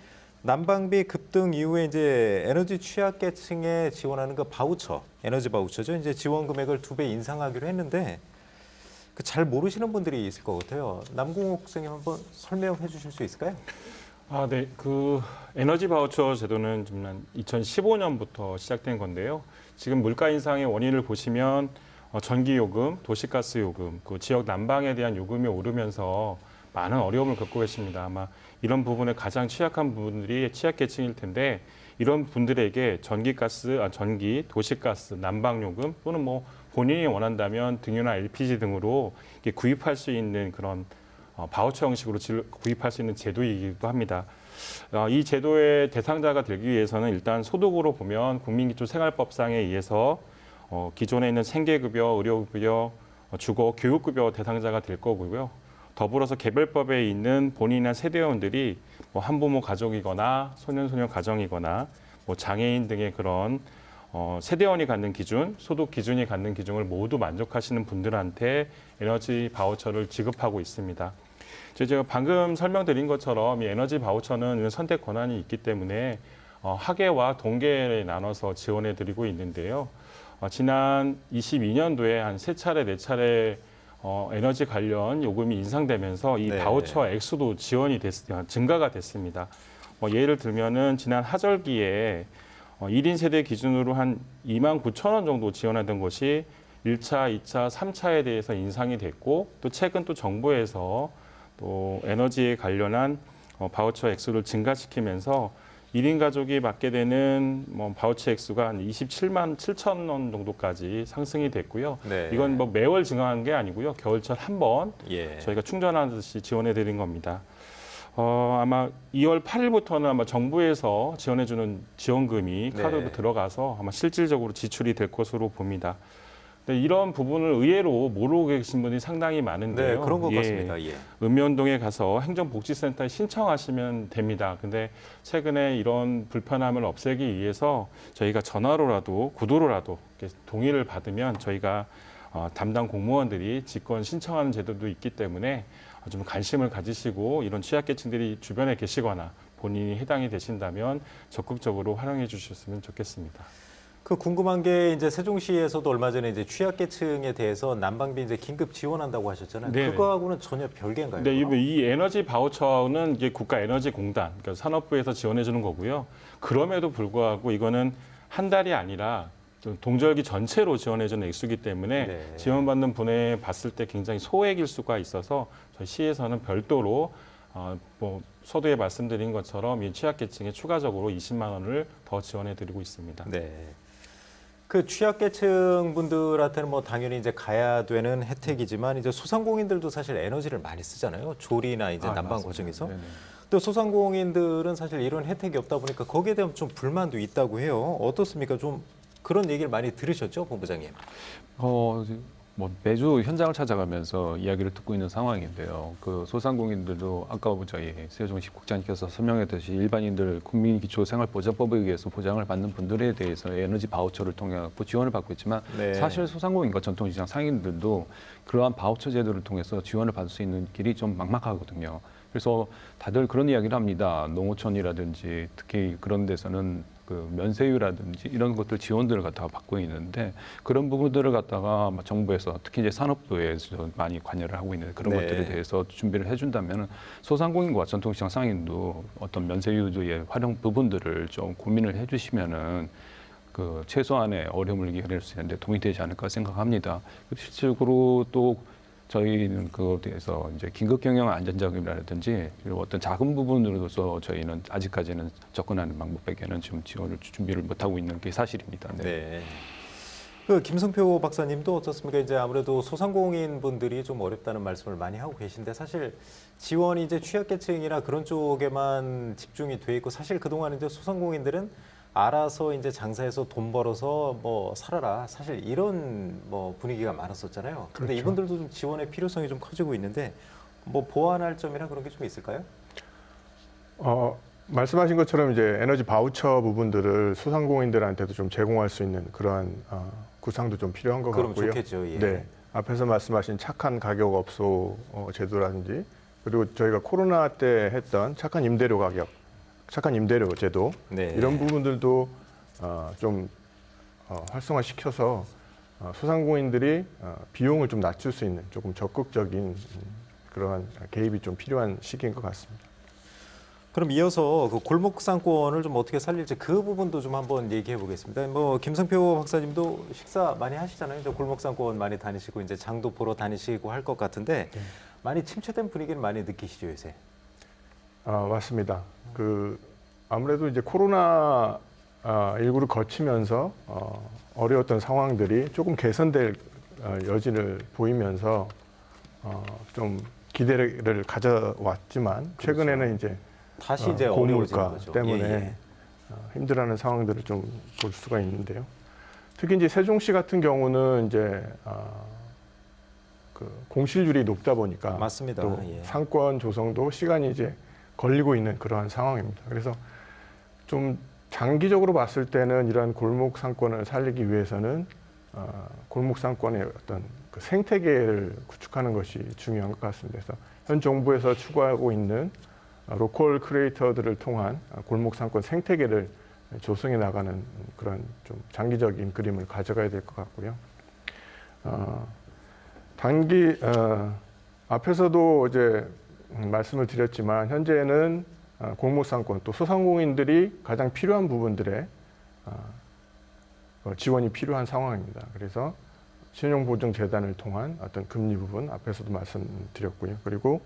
난방비 급등 이후에 이제 에너지 취약계층에 지원하는 그 바우처, 에너지 바우처죠. 이제 지원 금액을 2배 인상하기로 했는데 그 잘 모르시는 분들이 있을 것 같아요. 남궁옥 선생님 한번 설명해 주실 수 있을까요? 네. 그 에너지 바우처 제도는 지금 2015년부터 시작된 건데요. 지금 물가 인상의 원인을 보시면 전기 요금, 도시가스 요금, 그 지역 난방에 대한 요금이 오르면서 많은 어려움을 겪고 계십니다. 아마 이런 부분에 가장 취약한 분들이 취약계층일 텐데 이런 분들에게 전기, 도시가스, 난방 요금 또는 뭐 본인이 원한다면 등유나 LPG 등으로 구입할 수 있는 그런 바우처 형식으로 구입할 수 있는 제도이기도 합니다. 이 제도의 대상자가 되기 위해서는 일단 소득으로 보면 국민기초생활법상에 의해서 기존에 있는 생계급여, 의료급여, 주거, 교육급여 대상자가 될 거고요. 더불어서 개별법에 있는 본인이나 세대원들이 뭐 한부모 가족이거나 소년소녀 가정이거나 뭐 장애인 등의 그런 세대원이 갖는 기준, 소득 기준이 갖는 기준을 모두 만족하시는 분들한테 에너지 바우처를 지급하고 있습니다. 제가 방금 설명드린 것처럼 이 에너지 바우처는 선택 권한이 있기 때문에 하계와 동계에 나눠서 지원해 드리고 있는데요. 지난 22년도에 한 3차례, 4차례 에너지 관련 요금이 인상되면서 이 네. 바우처 액수도 증가가 됐습니다. 예를 들면은 지난 하절기에 1인 세대 기준으로 한 29,000원 정도 지원하던 것이 1차, 2차, 3차에 대해서 인상이 됐고 또 최근 또 정부에서 또 에너지에 관련한 바우처 액수를 증가시키면서 1인 가족이 받게 되는 바우처 액수가 한 27만 7천 원 정도까지 상승이 됐고요. 네. 이건 뭐 매월 증가한 게 아니고요. 겨울철 한 번 예. 저희가 충전하듯이 지원해 드린 겁니다. 아마 2월 8일부터는 아마 정부에서 지원해주는 지원금이 네. 카드로 들어가서 아마 실질적으로 지출이 될 것으로 봅니다. 근데 이런 부분을 의외로 모르고 계신 분이 상당히 많은데요. 네, 그런 것 같습니다. 예. 읍면동에 가서 행정복지센터에 신청하시면 됩니다. 근데 최근에 이런 불편함을 없애기 위해서 저희가 전화로라도 구도로라도 이렇게 동의를 받으면 저희가 담당 공무원들이 직권 신청하는 제도도 있기 때문에 좀 관심을 가지시고 이런 취약계층들이 주변에 계시거나 본인이 해당이 되신다면 적극적으로 활용해 주셨으면 좋겠습니다. 그 궁금한 게 이제 세종시에서도 얼마 전에 이제 취약계층에 대해서 난방비 이제 긴급 지원한다고 하셨잖아요. 네. 그거하고는 전혀 별개인가요? 네, 이 에너지 바우처는 이게 국가에너지공단, 그러니까 산업부에서 지원해 주는 거고요. 그럼에도 불구하고 이거는 한 달이 아니라 동절기 전체로 지원해 주는 액수이기 때문에 네. 지원받는 분에 봤을 때 굉장히 소액일 수가 있어서 저희 시에서는 별도로 서두에 말씀드린 것처럼 이 취약계층에 추가적으로 20만 원을 더 지원해 드리고 있습니다. 네. 그 취약계층 분들한테는 뭐 당연히 이제 가야 되는 혜택이지만 이제 소상공인들도 사실 에너지를 많이 쓰잖아요. 조리나 이제 난방 맞습니다. 과정에서. 네네. 또 소상공인들은 사실 이런 혜택이 없다 보니까 거기에 대한 좀 불만도 있다고 해요. 어떻습니까? 좀 그런 얘기를 많이 들으셨죠, 본부장님? 뭐 매주 현장을 찾아가면서 이야기를 듣고 있는 상황인데요. 그 소상공인들도 아까 저희 세종시 국장님께서 설명했듯이 일반인들 국민기초생활보장법에 의해서 보장을 받는 분들에 대해서 에너지 바우처를 통해 지원을 받고 있지만 네. 사실 소상공인과 전통시장 상인들도 그러한 바우처 제도를 통해서 지원을 받을 수 있는 길이 좀 막막하거든요. 그래서 다들 그런 이야기를 합니다. 농어촌이라든지 특히 그런 데서는 그 면세유라든지 이런 것들 지원들을 갖다가 받고 있는데 그런 부분들을 갖다가 정부에서 특히 이제 산업부에서 많이 관여를 하고 있는 그런 네. 것들에 대해서 준비를 해준다면 소상공인과 전통시장 상인도 어떤 면세유의 활용 부분들을 좀 고민을 해주시면은 그 최소한의 어려움을 이겨낼 수 있는데 도움이 되지 않을까 생각합니다. 실질적으로 또 저희는 그거에 대해서 이제 긴급 경영 안전자금이라든지 그리고 어떤 작은 부분으로서 저희는 아직까지는 접근하는 방법에게는 지금 지원을 준비를 못 하고 있는 게 사실입니다. 네. 네. 그 김성표 박사님도 어떻습니까? 이제 아무래도 소상공인 분들이 좀 어렵다는 말씀을 많이 하고 계신데 사실 지원이 이제 취약계층이나 그런 쪽에만 집중이 돼 있고 사실 그동안 이제 소상공인들은 알아서 이제 장사해서 돈 벌어서 뭐 살아라. 사실 이런 뭐 분위기가 많았었잖아요. 그런데 그렇죠. 이분들도 좀 지원의 필요성이 좀 커지고 있는데 뭐 보완할 점이나 그런 게 좀 있을까요? 말씀하신 것처럼 이제 에너지 바우처 부분들을 소상공인들한테도 좀 제공할 수 있는 그러한 구상도 좀 필요한 것 그럼 같고요. 좋겠죠. 예. 네, 앞에서 말씀하신 착한 가격 업소 제도라든지 그리고 저희가 코로나 때 했던 착한 임대료 가격, 착한 임대료 제도 네. 이런 부분들도 좀 활성화시켜서 소상공인들이 비용을 좀 낮출 수 있는 조금 적극적인 그러한 개입이 좀 필요한 시기인 것 같습니다. 그럼 이어서 그 골목 상권을 좀 어떻게 살릴지 그 부분도 좀 한번 얘기해 보겠습니다. 뭐 김성표 박사님도 식사 많이 하시잖아요. 이제 골목 상권 많이 다니시고 이제 장도 보러 다니시고 할 것 같은데 많이 침체된 분위기는 많이 느끼시죠 요새? 맞습니다. 아무래도 이제 코로나 19를 거치면서 어려웠던 상황들이 조금 개선될 여지를 보이면서 좀 기대를 가져왔지만 최근에는 이제 다시 이제 어려워지는 고물가 거죠. 때문에 예, 예. 힘들어하는 상황들을 좀 볼 수가 있는데요. 특히 이제 세종시 같은 경우는 이제 그 공실률이 높다 보니까 맞습니다. 또 예. 상권 조성도 시간이 이제 걸리고 있는 그러한 상황입니다. 그래서 좀 장기적으로 봤을 때는 이러한 골목 상권을 살리기 위해서는 골목 상권의 어떤 그 생태계를 구축하는 것이 중요한 것 같습니다. 그래서 현 정부에서 추구하고 있는 로컬 크리에이터들을 통한 골목 상권 생태계를 조성해 나가는 그런 좀 장기적인 그림을 가져가야 될 것 같고요. 앞에서도 이제 말씀을 드렸지만 현재는 골목 상권 또 소상공인들이 가장 필요한 부분들에 지원이 필요한 상황입니다. 그래서 신용보증재단을 통한 어떤 금리 부분 앞에서도 말씀드렸고요. 그리고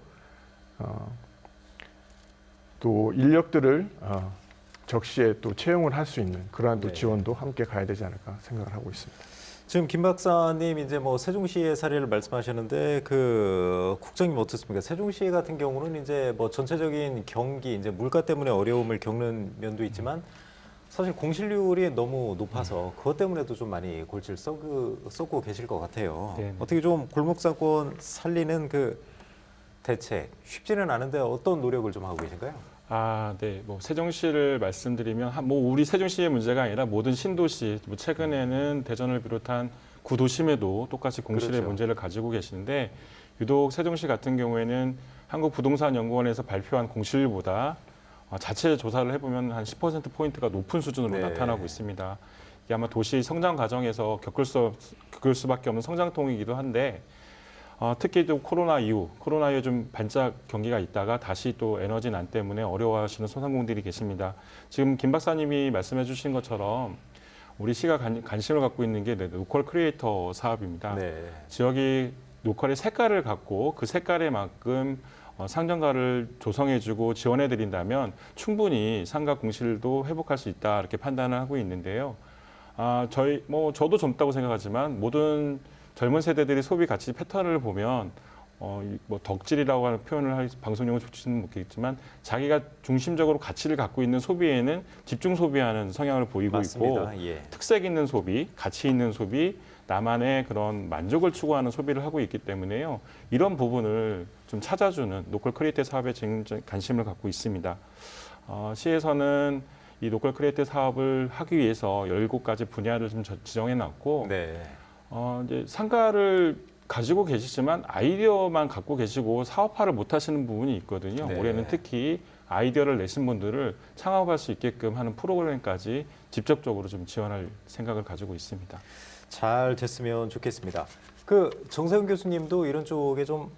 또 인력들을 적시에 또 채용을 할 수 있는 그러한 또 네. 지원도 함께 가야 되지 않을까 생각을 하고 있습니다. 지금 김 박사님 이제 뭐 세종시의 사례를 말씀하셨는데 그 국장님 어떻습니까? 세종시 같은 경우는 이제 뭐 전체적인 경기 이제 물가 때문에 어려움을 겪는 면도 있지만 사실 공실률이 너무 높아서 그것 때문에도 좀 많이 골치를 썩고 계실 것 같아요. 네. 어떻게 좀 골목상권 살리는 그 대책 쉽지는 않은데 어떤 노력을 좀 하고 계신가요? 네. 뭐 세종시를 말씀드리면 뭐 우리 세종시의 문제가 아니라 모든 신도시, 뭐 최근에는 대전을 비롯한 구도심에도 똑같이 공실의 그렇죠. 문제를 가지고 계시는데 유독 세종시 같은 경우에는 한국부동산연구원에서 발표한 공실보다 자체 조사를 해보면 한 10% 포인트가 높은 수준으로 네. 나타나고 있습니다. 이게 아마 도시 성장 과정에서 겪을 수밖에 없는 성장통이기도 한데. 특히 또 코로나 이후 좀 반짝 경기가 있다가 다시 또 에너지 난 때문에 어려워하시는 소상공인들이 계십니다. 지금 김 박사님이 말씀해 주신 것처럼 우리 시가 관심을 갖고 있는 게 로컬 크리에이터 사업입니다. 네. 지역이 로컬의 색깔을 갖고 그 색깔에 만큼 상점가를 조성해주고 지원해드린다면 충분히 상가 공실도 회복할 수 있다 이렇게 판단을 하고 있는데요. 저도 젊다고 생각하지만 모든 젊은 세대들이 소비 가치 패턴을 보면 뭐 덕질이라고 하는 표현을 방송용어 좋지는 못겠지만 자기가 중심적으로 가치를 갖고 있는 소비에는 집중 소비하는 성향을 보이고 맞습니다. 있고 예. 특색 있는 소비, 가치 있는 소비, 나만의 그런 만족을 추구하는 소비를 하고 있기 때문에요. 이런 부분을 좀 찾아주는 로컬 크리에이터 사업에 지금 관심을 갖고 있습니다. 시에서는 이 로컬 크리에이터 사업을 하기 위해서 17가지 분야를 좀 지정해 놨고 네. 이제 상가를 가지고 계시지만 아이디어만 갖고 계시고 사업화를 못 하시는 부분이 있거든요. 네. 올해는 특히 아이디어를 내신 분들을 창업할 수 있게끔 하는 프로그램까지 직접적으로 좀 지원할 생각을 가지고 있습니다. 잘 됐으면 좋겠습니다. 그 정세훈 교수님도 이런 쪽에 좀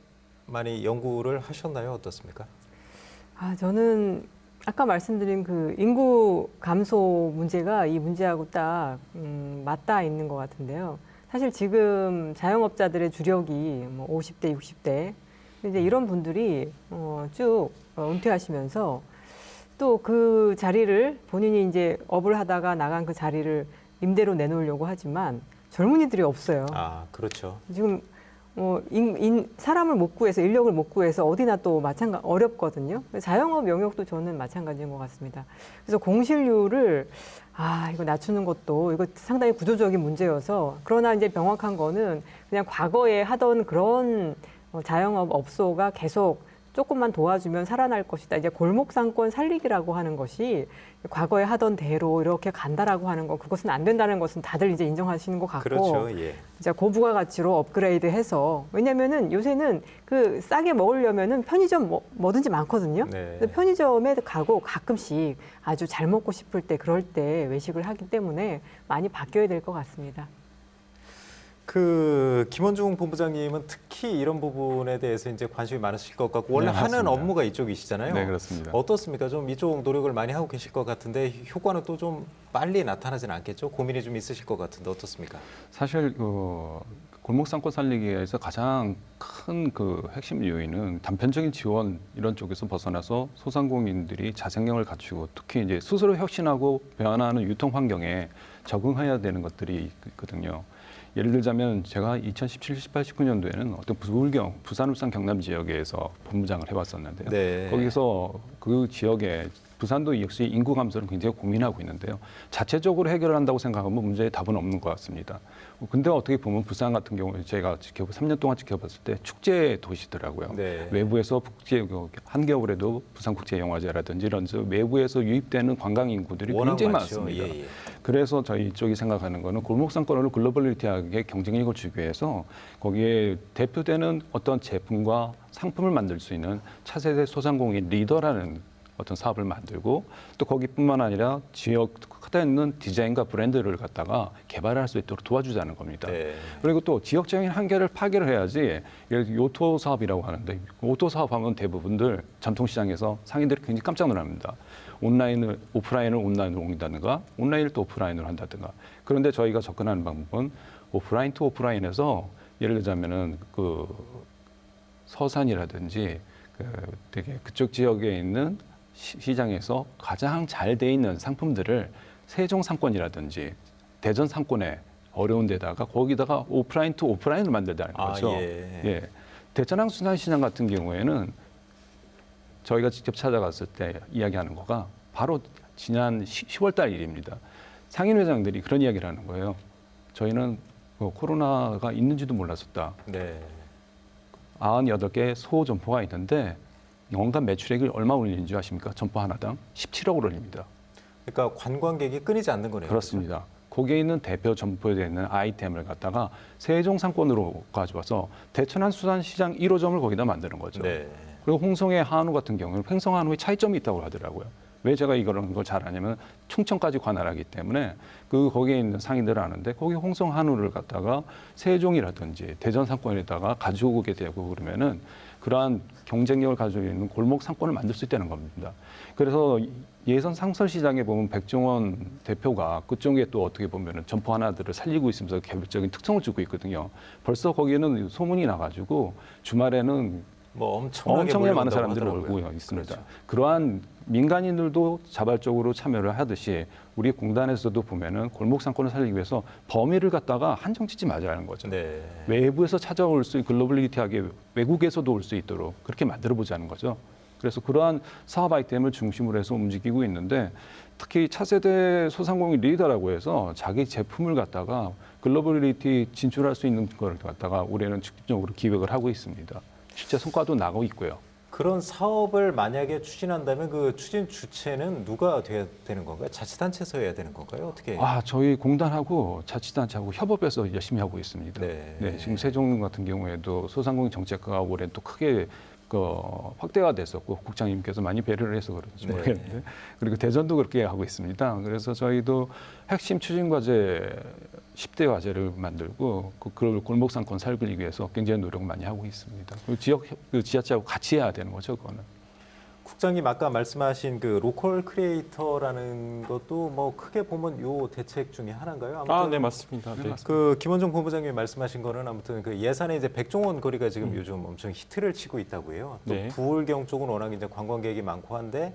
많이 연구를 하셨나요? 어떻습니까? 저는 아까 말씀드린 그 인구 감소 문제가 이 문제하고 딱 맞닿아 있는 것 같은데요. 사실 지금 자영업자들의 주력이 뭐 50대, 60대 이제 이런 분들이 쭉 은퇴하시면서 또 그 자리를 본인이 이제 업을 하다가 나간 그 자리를 임대로 내놓으려고 하지만 젊은이들이 없어요. 아, 그렇죠. 지금 사람을 못 구해서 인력을 못 구해서 어디나 또 어렵거든요. 자영업 영역도 저는 마찬가지인 것 같습니다. 그래서 공실률을 이거 낮추는 것도 이거 상당히 구조적인 문제여서 그러나 이제 명확한 거는 그냥 과거에 하던 그런 자영업 업소가 계속 조금만 도와주면 살아날 것이다. 이제 골목상권 살리기라고 하는 것이 과거에 하던 대로 이렇게 간다라고 하는 거 그것은 안 된다는 것은 다들 이제 인정하시는 것 같고 그렇죠. 예. 이제 고부가 가치로 업그레이드해서 왜냐면은 요새는 그 싸게 먹으려면은 편의점 뭐든지 많거든요. 네. 근데 편의점에 가고 가끔씩 아주 잘 먹고 싶을 때 그럴 때 외식을 하기 때문에 많이 바뀌어야 될 것 같습니다. 그 김원중 본부장님은 특히 이런 부분에 대해서 이제 관심이 많으실 것 같고 원래 네, 하는 맞습니다. 업무가 이쪽이시잖아요. 네, 그렇습니다. 어떻습니까? 좀 이쪽 노력을 많이 하고 계실 것 같은데 효과는 또 좀 빨리 나타나지는 않겠죠? 고민이 좀 있으실 것 같은데 어떻습니까? 사실 골목 상권 살리기에 위해서 가장 큰 그 핵심 요인은 단편적인 지원 이런 쪽에서 벗어나서 소상공인들이 자생력을 갖추고 특히 이제 스스로 혁신하고 변화하는 유통 환경에 적응해야 되는 것들이 있거든요. 예를 들자면 제가 2017, 18, 19년도에는 어떤 부산, 울산, 경남 지역에서 본부장을 해봤었는데요. 네. 거기서 그 지역에 부산도 역시 인구 감소를 굉장히 고민하고 있는데요. 자체적으로 해결한다고 생각하면 문제의 답은 없는 것 같습니다. 근데 어떻게 보면 부산 같은 경우에 제가 3년 동안 지켜봤을 때 축제 도시더라고요. 네. 외부에서 한겨울에도 부산국제영화제라든지 이런 외부에서 유입되는 관광 인구들이 워낙 굉장히 많죠. 많습니다. 예, 예. 그래서 저희 쪽이 생각하는 거는 골목상권을 글로벌리티하게 경쟁력을 주기 위해서 거기에 대표되는 어떤 제품과 상품을 만들 수 있는 차세대 소상공인 리더라는 어떤 사업을 만들고 또 거기뿐만 아니라 지역 크다 있는 디자인과 브랜드를 갖다가 개발할 수 있도록 도와주자는 겁니다. 네. 그리고 또 지역적인 한계를 파괴를 해야지 예를 들어 요토 사업이라고 하는데 요토 사업하면 대부분들 전통시장에서 상인들이 굉장히 깜짝 놀랍니다. 오프라인을 온라인으로 옮긴다든가 온라인을 또 오프라인으로 한다든가 그런데 저희가 접근하는 방법은 오프라인 투 오프라인에서 예를 들자면은 그 서산이라든지 되게 그쪽 지역에 있는 시장에서 가장 잘 돼 있는 상품들을 세종 상권이라든지 대전 상권에 어려운 데다가 거기다가 오프라인 투 오프라인을 만들다는 거죠. 예. 대전 항수산시장 같은 경우에는 저희가 직접 찾아갔을 때 이야기하는 거가 바로 지난 10월 달 일입니다. 상인회장들이 그런 이야기를 하는 거예요. 저희는 코로나가 있는지도 몰랐었다. 네. 98개 소점포가 있는데 연간 매출액이 얼마 올리는 줄 아십니까? 점포 하나당 17억을 올립니다. 그러니까 관광객이 끊이지 않는 거네요. 그렇습니다. 거기에 있는 대표 점포에 있는 아이템을 갖다가 세종 상권으로 가져와서 대천안 수산시장 1호점을 거기다 만드는 거죠. 네. 그리고 홍성의 한우 같은 경우는 횡성 한우에 차이점이 있다고 하더라고요. 왜 제가 이런 걸 잘 아냐면 충청까지 관할하기 때문에 거기에 있는 상인들을 아는데 거기 홍성 한우를 갖다가 세종이라든지 대전 상권에다가 가져오게 되고 그러면은 그러한 경쟁력을 가지고 있는 골목 상권을 만들 수 있다는 겁니다. 그래서 예선 상설시장에 보면 백종원 대표가 그쪽에 또 어떻게 보면은 점포 하나들을 살리고 있으면서 개별적인 특성을 주고 있거든요. 벌써 거기에는 소문이 나가지고 주말에는 뭐 엄청나게 많은 몰려온다고 사람들이 하더라고요. 오고 있습니다. 그렇죠. 그러한 민간인들도 자발적으로 참여를 하듯이 우리 공단에서도 보면은 골목 상권을 살리기 위해서 범위를 갖다가 한정 짓지 말자는 거죠. 네. 외부에서 찾아올 수 글로벌리티하게 외국에서도 올 수 있도록 그렇게 만들어 보자는 거죠. 그래서 그러한 사업 아이템을 중심으로 해서 움직이고 있는데 특히 차세대 소상공인 리더라고 해서 자기 제품을 갖다가 글로벌리티 진출할 수 있는 걸 갖다가 올해는 적극적으로 기획을 하고 있습니다. 실제 성과도 나고 있고요. 그런 사업을 만약에 추진한다면 그 추진 주체는 누가 돼야 되는 건가요? 자치단체에서 해야 되는 건가요? 어떻게? 저희 공단하고 자치단체하고 협업해서 열심히 하고 있습니다. 네. 네, 지금 세종 같은 경우에도 소상공인 정책과가 올해 또 크게 확대가 됐었고 국장님께서 많이 배려를 해서 그런지 네. 모르겠는데 그리고 대전도 그렇게 하고 있습니다. 그래서 저희도 핵심 추진 과제 10대 과제를 만들고 그걸 골목 상권 살리기 위해서 굉장히 노력 많이 하고 있습니다. 그리고 지역 지자체하고 같이 해야 되는 거죠, 그거는. 국장님 아까 말씀하신 그 로컬 크리에이터라는 것도 뭐 크게 보면 요 대책 중에 하나인가요? 아무튼 네, 맞습니다. 네. 그 김원종 본부장님이 말씀하신 거는 아무튼 그 예산에 이제 백종원 거리가 지금 요즘 엄청 히트를 치고 있다고 해요. 또 네. 부울경 쪽은 워낙 이제 관광객이 많고 한데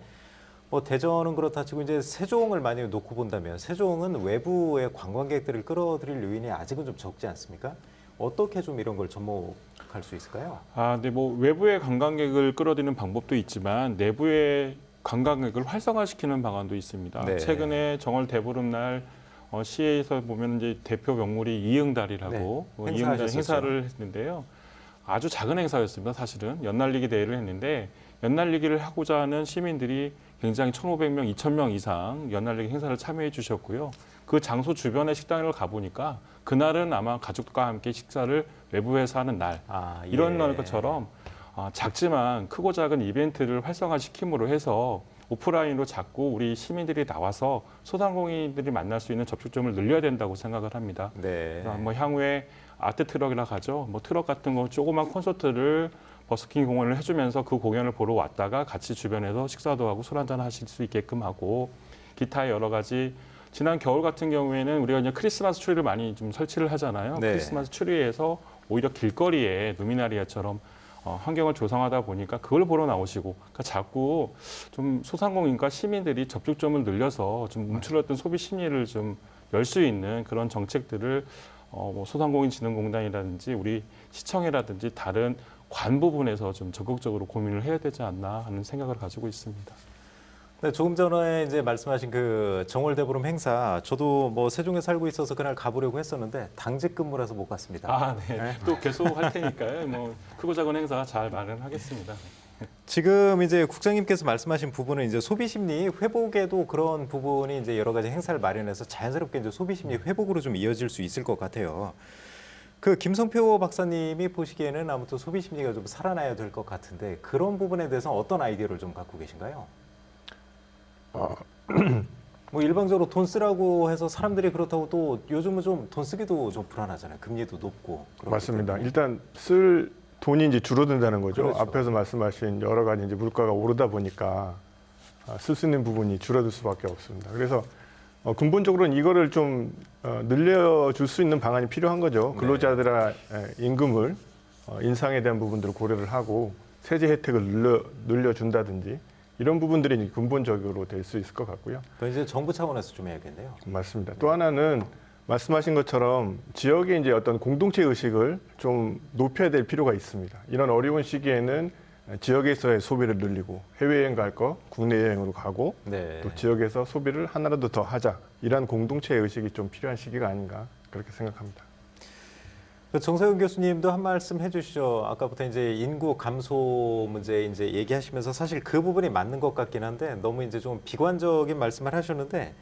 뭐 대전은 그렇다 치고 이제 세종을 만약에 놓고 본다면 세종은 외부의 관광객들을 끌어들일 요인이 아직은 좀 적지 않습니까? 어떻게 좀 이런 걸 접목할 수 있을까요? 네, 뭐 외부의 관광객을 끌어들이는 방법도 있지만 내부의 관광객을 활성화시키는 방안도 있습니다. 네. 최근에 정월 대보름날 시에서 보면 이제 대표 명물이 이응달이라고 네, 이응달 행사하셨었죠. 행사를 했는데요. 아주 작은 행사였습니다. 사실은 연날리기 대회를 했는데 연날리기를 하고자 하는 시민들이 굉장히 1,500명, 2,000명 이상 연날리기 행사를 참여해 주셨고요. 그 장소 주변의 식당을 가보니까 그날은 아마 가족과 함께 식사를 외부에서 하는 날 예. 이런 것처럼 작지만 크고 작은 이벤트를 활성화시킴으로 해서 오프라인으로 자꾸 우리 시민들이 나와서 소상공인들이 만날 수 있는 접촉점을 늘려야 된다고 생각을 합니다. 네. 뭐 향후에 아트 트럭이라 하죠. 뭐 트럭 같은 거 조그만 콘서트를 버스킹 공연을 해주면서 그 공연을 보러 왔다가 같이 주변에서 식사도 하고 술 한잔 하실 수 있게끔 하고 기타의 여러 가지 지난 겨울 같은 경우에는 우리가 이제 크리스마스 트리를 많이 좀 설치를 하잖아요. 네. 크리스마스 트리에서 오히려 길거리에 루미나리아처럼 환경을 조성하다 보니까 그걸 보러 나오시고 그러니까 자꾸 좀 소상공인과 시민들이 접촉점을 늘려서 좀 움츠렸던 소비 심리를 좀 열 수 있는 그런 정책들을 뭐 소상공인진흥공단이라든지 우리 시청이라든지 다른 관 부분에서 좀 적극적으로 고민을 해야 되지 않나 하는 생각을 가지고 있습니다. 네, 조금 전에 이제 말씀하신 그 정월대보름 행사, 저도 뭐 세종에 살고 있어서 그날 가보려고 했었는데 당직 근무라서 못 갔습니다. 네. 또 계속 할 테니까요. 뭐 크고 작은 행사 잘 마련하겠습니다. 지금 이제 국장님께서 말씀하신 부분은 이제 소비 심리 회복에도 그런 부분이 이제 여러 가지 행사를 마련해서 자연스럽게 이제 소비 심리 회복으로 좀 이어질 수 있을 것 같아요. 그 김성표 박사님이 보시기에는 아무튼 소비 심리가 좀 살아나야 될 것 같은데 그런 부분에 대해서 어떤 아이디어를 좀 갖고 계신가요? 뭐 일방적으로 돈 쓰라고 해서 사람들이 그렇다고 또 요즘은 좀 돈 쓰기도 좀 불안하잖아요. 금리도 높고. 그렇기 맞습니다. 때문에. 일단 쓸 돈이 이제 줄어든다는 거죠. 그렇죠. 앞에서 말씀하신 여러 가지 이제 물가가 오르다 보니까 쓸 수 있는 부분이 줄어들 수밖에 없습니다. 그래서 근본적으로는 이거를 좀 늘려줄 수 있는 방안이 필요한 거죠. 네. 근로자들의 임금을 인상에 대한 부분들을 고려를 하고 세제 혜택을 늘려준다든지 이런 부분들이 이제 근본적으로 될 수 있을 것 같고요. 그건 이제 정부 차원에서 좀 해야겠네요. 맞습니다. 또 하나는 말씀하신 것처럼 지역의 이제 어떤 공동체 의식을 좀 높여야 될 필요가 있습니다. 이런 어려운 시기에는 지역에서의 소비를 늘리고 해외여행 갈 거 국내 여행으로 가고 네. 또 지역에서 소비를 하나라도 더 하자. 이런 공동체 의식이 좀 필요한 시기가 아닌가 그렇게 생각합니다. 그 정세훈 교수님도 한 말씀 해주시죠. 아까부터 이제 인구 감소 문제 이제 얘기하시면서 사실 그 부분이 맞는 것 같긴 한데 너무 이제 좀 비관적인 말씀을 하셨는데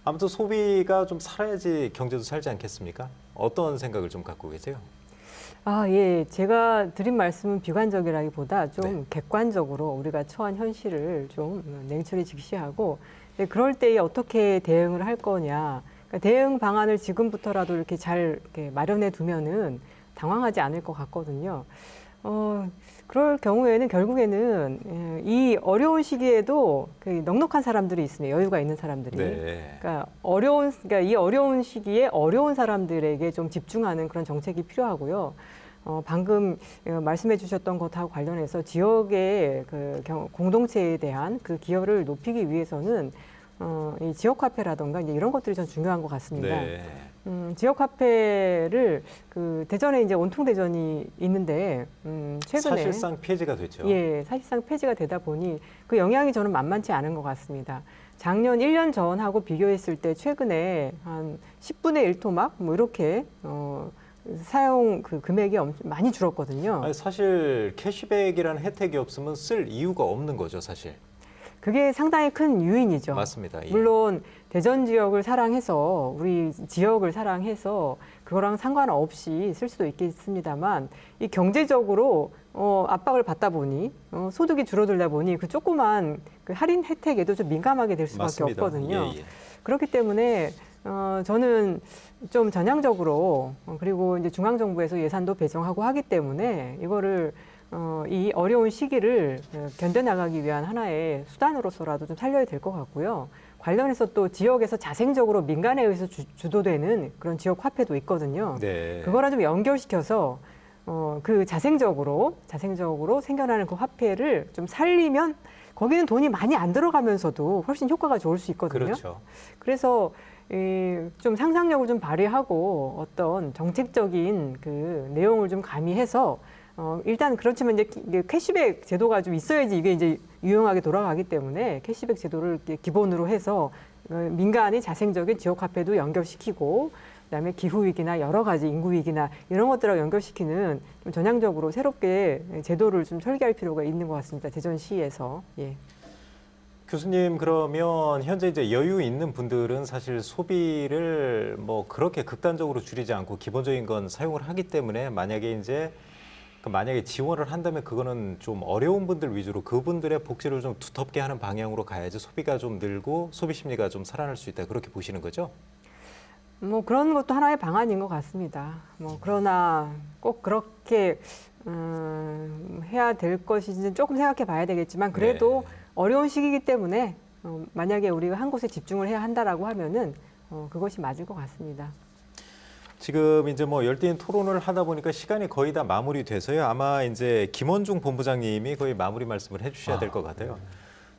아무튼 소비가 좀 살아야지 경제도 살지 않겠습니까? 어떤 생각을 좀 갖고 계세요? 예. 제가 드린 말씀은 비관적이라기보다 좀 네. 객관적으로 우리가 처한 현실을 좀 냉철히 직시하고 그럴 때에 어떻게 대응을 할 거냐. 그러니까 대응 방안을 지금부터라도 이렇게 잘 이렇게 마련해 두면은 당황하지 않을 것 같거든요. 그럴 경우에는 결국에는 이 어려운 시기에도 넉넉한 사람들이 있습니다. 여유가 있는 사람들이. 네. 그러니까 이 어려운 시기에 어려운 사람들에게 좀 집중하는 그런 정책이 필요하고요. 방금 말씀해 주셨던 것하고 관련해서 지역의 그 공동체에 대한 그 기여를 높이기 위해서는 이 지역 화폐라던가 이제 이런 것들이 좀 중요한 것 같습니다. 네. 지역 화폐를 그 대전에 이제 온통 대전이 있는데 최근에 사실상 폐지가 됐죠. 예, 사실상 폐지가 되다 보니 그 영향이 저는 만만치 않은 것 같습니다. 작년 1년 전하고 비교했을 때 최근에 한 10분의 1토막 뭐 이렇게 사용 그 금액이 많이 줄었거든요. 아니, 사실 캐시백이라는 혜택이 없으면 쓸 이유가 없는 거죠, 사실. 그게 상당히 큰 유인이죠. 맞습니다. 예. 물론 대전 지역을 사랑해서 우리 지역을 사랑해서 그거랑 상관없이 쓸 수도 있겠습니다만 이 경제적으로 압박을 받다 보니 소득이 줄어들다 보니 그 조그만 그 할인 혜택에도 좀 민감하게 될 수밖에 맞습니다. 없거든요. 예, 예. 그렇기 때문에 저는 좀 전향적으로 그리고 이제 중앙 정부에서 예산도 배정하고 하기 때문에 이거를 이 어려운 시기를 견뎌나가기 위한 하나의 수단으로서라도 좀 살려야 될 것 같고요. 관련해서 또 지역에서 자생적으로 민간에 의해서 주도되는 그런 지역 화폐도 있거든요. 네. 그거랑 좀 연결시켜서 그 자생적으로 생겨나는 그 화폐를 좀 살리면 거기는 돈이 많이 안 들어가면서도 훨씬 효과가 좋을 수 있거든요. 그렇죠. 그래서 좀 상상력을 좀 발휘하고 어떤 정책적인 그 내용을 좀 가미해서 일단 그렇지만 이제 캐시백 제도가 좀 있어야지 이게 이제 유용하게 돌아가기 때문에 캐시백 제도를 기본으로 해서 민간의 자생적인 지역 화폐도 연결시키고 그다음에 기후 위기나 여러 가지 인구 위기나 이런 것들하고 연결시키는 좀 전향적으로 새롭게 제도를 좀 설계할 필요가 있는 것 같습니다. 대전시에서. 예. 교수님, 그러면 현재 이제 여유 있는 분들은 사실 소비를 뭐 그렇게 극단적으로 줄이지 않고 기본적인 건 사용을 하기 때문에 만약에 지원을 한다면 그거는 좀 어려운 분들 위주로 그분들의 복지를 좀 두텁게 하는 방향으로 가야지 소비가 좀 늘고 소비 심리가 좀 살아날 수 있다. 그렇게 보시는 거죠? 뭐 그런 것도 하나의 방안인 것 같습니다. 뭐 그러나 꼭 그렇게 해야 될 것인지 조금 생각해 봐야 되겠지만 그래도 네. 어려운 시기이기 때문에 만약에 우리가 한 곳에 집중을 해야 한다라고 하면은 그것이 맞을 것 같습니다. 지금 이제 뭐 열띤 토론을 하다 보니까 시간이 거의 다 마무리돼서요. 아마 이제 김원중 본부장님이 거의 마무리 말씀을 해주셔야 될 것 같아요.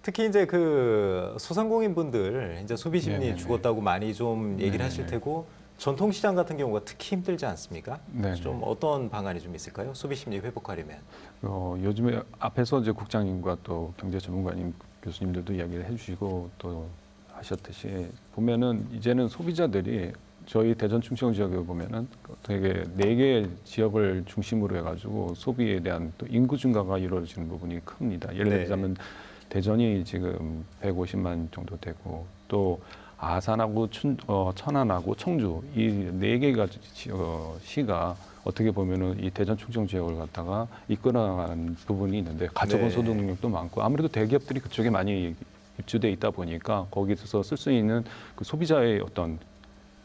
특히 이제 그 소상공인 분들 이제 소비 심리 네네네. 죽었다고 많이 좀 얘기를 네네네. 하실 테고 전통시장 같은 경우가 특히 힘들지 않습니까? 네네. 좀 어떤 방안이 좀 있을까요? 소비 심리 회복하려면. 요즘에 앞에서 이제 국장님과 또 경제 전문가님 교수님들도 이야기를 해주시고 또 하셨듯이 보면은 이제는 소비자들이 저희 대전 충청 지역에 보면은 되게 4개 지역을 중심으로 해가지고 소비에 대한 또 인구 증가가 이루어지는 부분이 큽니다. 예를 네. 들자면 대전이 지금 150만 정도 되고 또 아산하고 천안하고 청주 이 4개가 시가 어떻게 보면은 이 대전 충청 지역을 갖다가 이끌어나가는 부분이 있는데 가처분 네. 소득 능력도 많고 아무래도 대기업들이 그쪽에 많이 입주돼 있다 보니까 거기서 쓸 수 있는 그 소비자의 어떤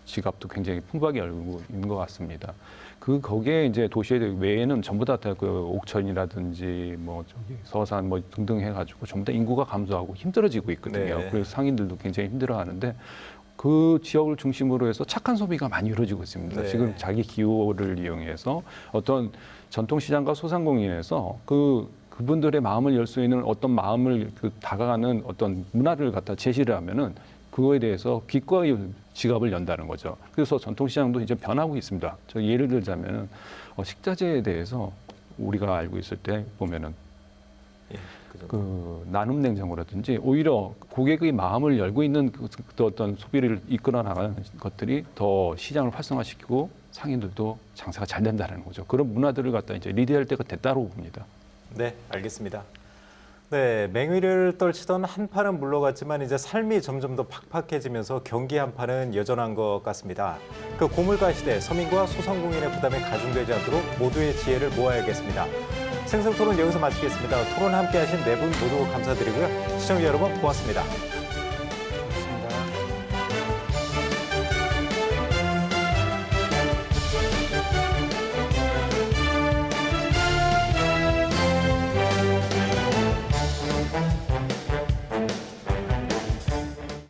지갑도 굉장히 풍부하게 열고 있는 것 같습니다. 거기에 이제 도시 외에는 전부 다 그 옥천이라든지 뭐 저기 서산 뭐 등등 해가지고 전부 다 인구가 감소하고 힘들어지고 있거든요. 네. 그래서 상인들도 굉장히 힘들어하는데 그 지역을 중심으로 해서 착한 소비가 많이 이루어지고 있습니다. 네. 지금 자기 기호를 이용해서 어떤 전통시장과 소상공인에서 그분들의 마음을 열 수 있는 어떤 마음을 다가가는 어떤 문화를 갖다 제시를 하면은 그거에 대해서 기꺼이 지갑을 연다는 거죠. 그래서 전통시장도 이제 변하고 있습니다. 저 예를 들자면 식자재에 대해서 우리가 알고 있을 때 보면은 예, 그 정도. 그 나눔 냉장고라든지 오히려 고객의 마음을 열고 있는 그 어떤 소비를 이끌어 나가는 것들이 더 시장을 활성화시키고 상인들도 장사가 잘 된다는 거죠. 그런 문화들을 갖다 이제 리드할 때가 됐다고 봅니다. 네, 알겠습니다. 네, 맹위를 떨치던 한파는 물러갔지만 이제 삶이 점점 더 팍팍해지면서 경기 한파는 여전한 것 같습니다. 그 고물가 시대 서민과 소상공인의 부담이 가중되지 않도록 모두의 지혜를 모아야겠습니다. 생생토론 여기서 마치겠습니다. 토론 함께하신 4분 모두 감사드리고요. 시청자 여러분 고맙습니다.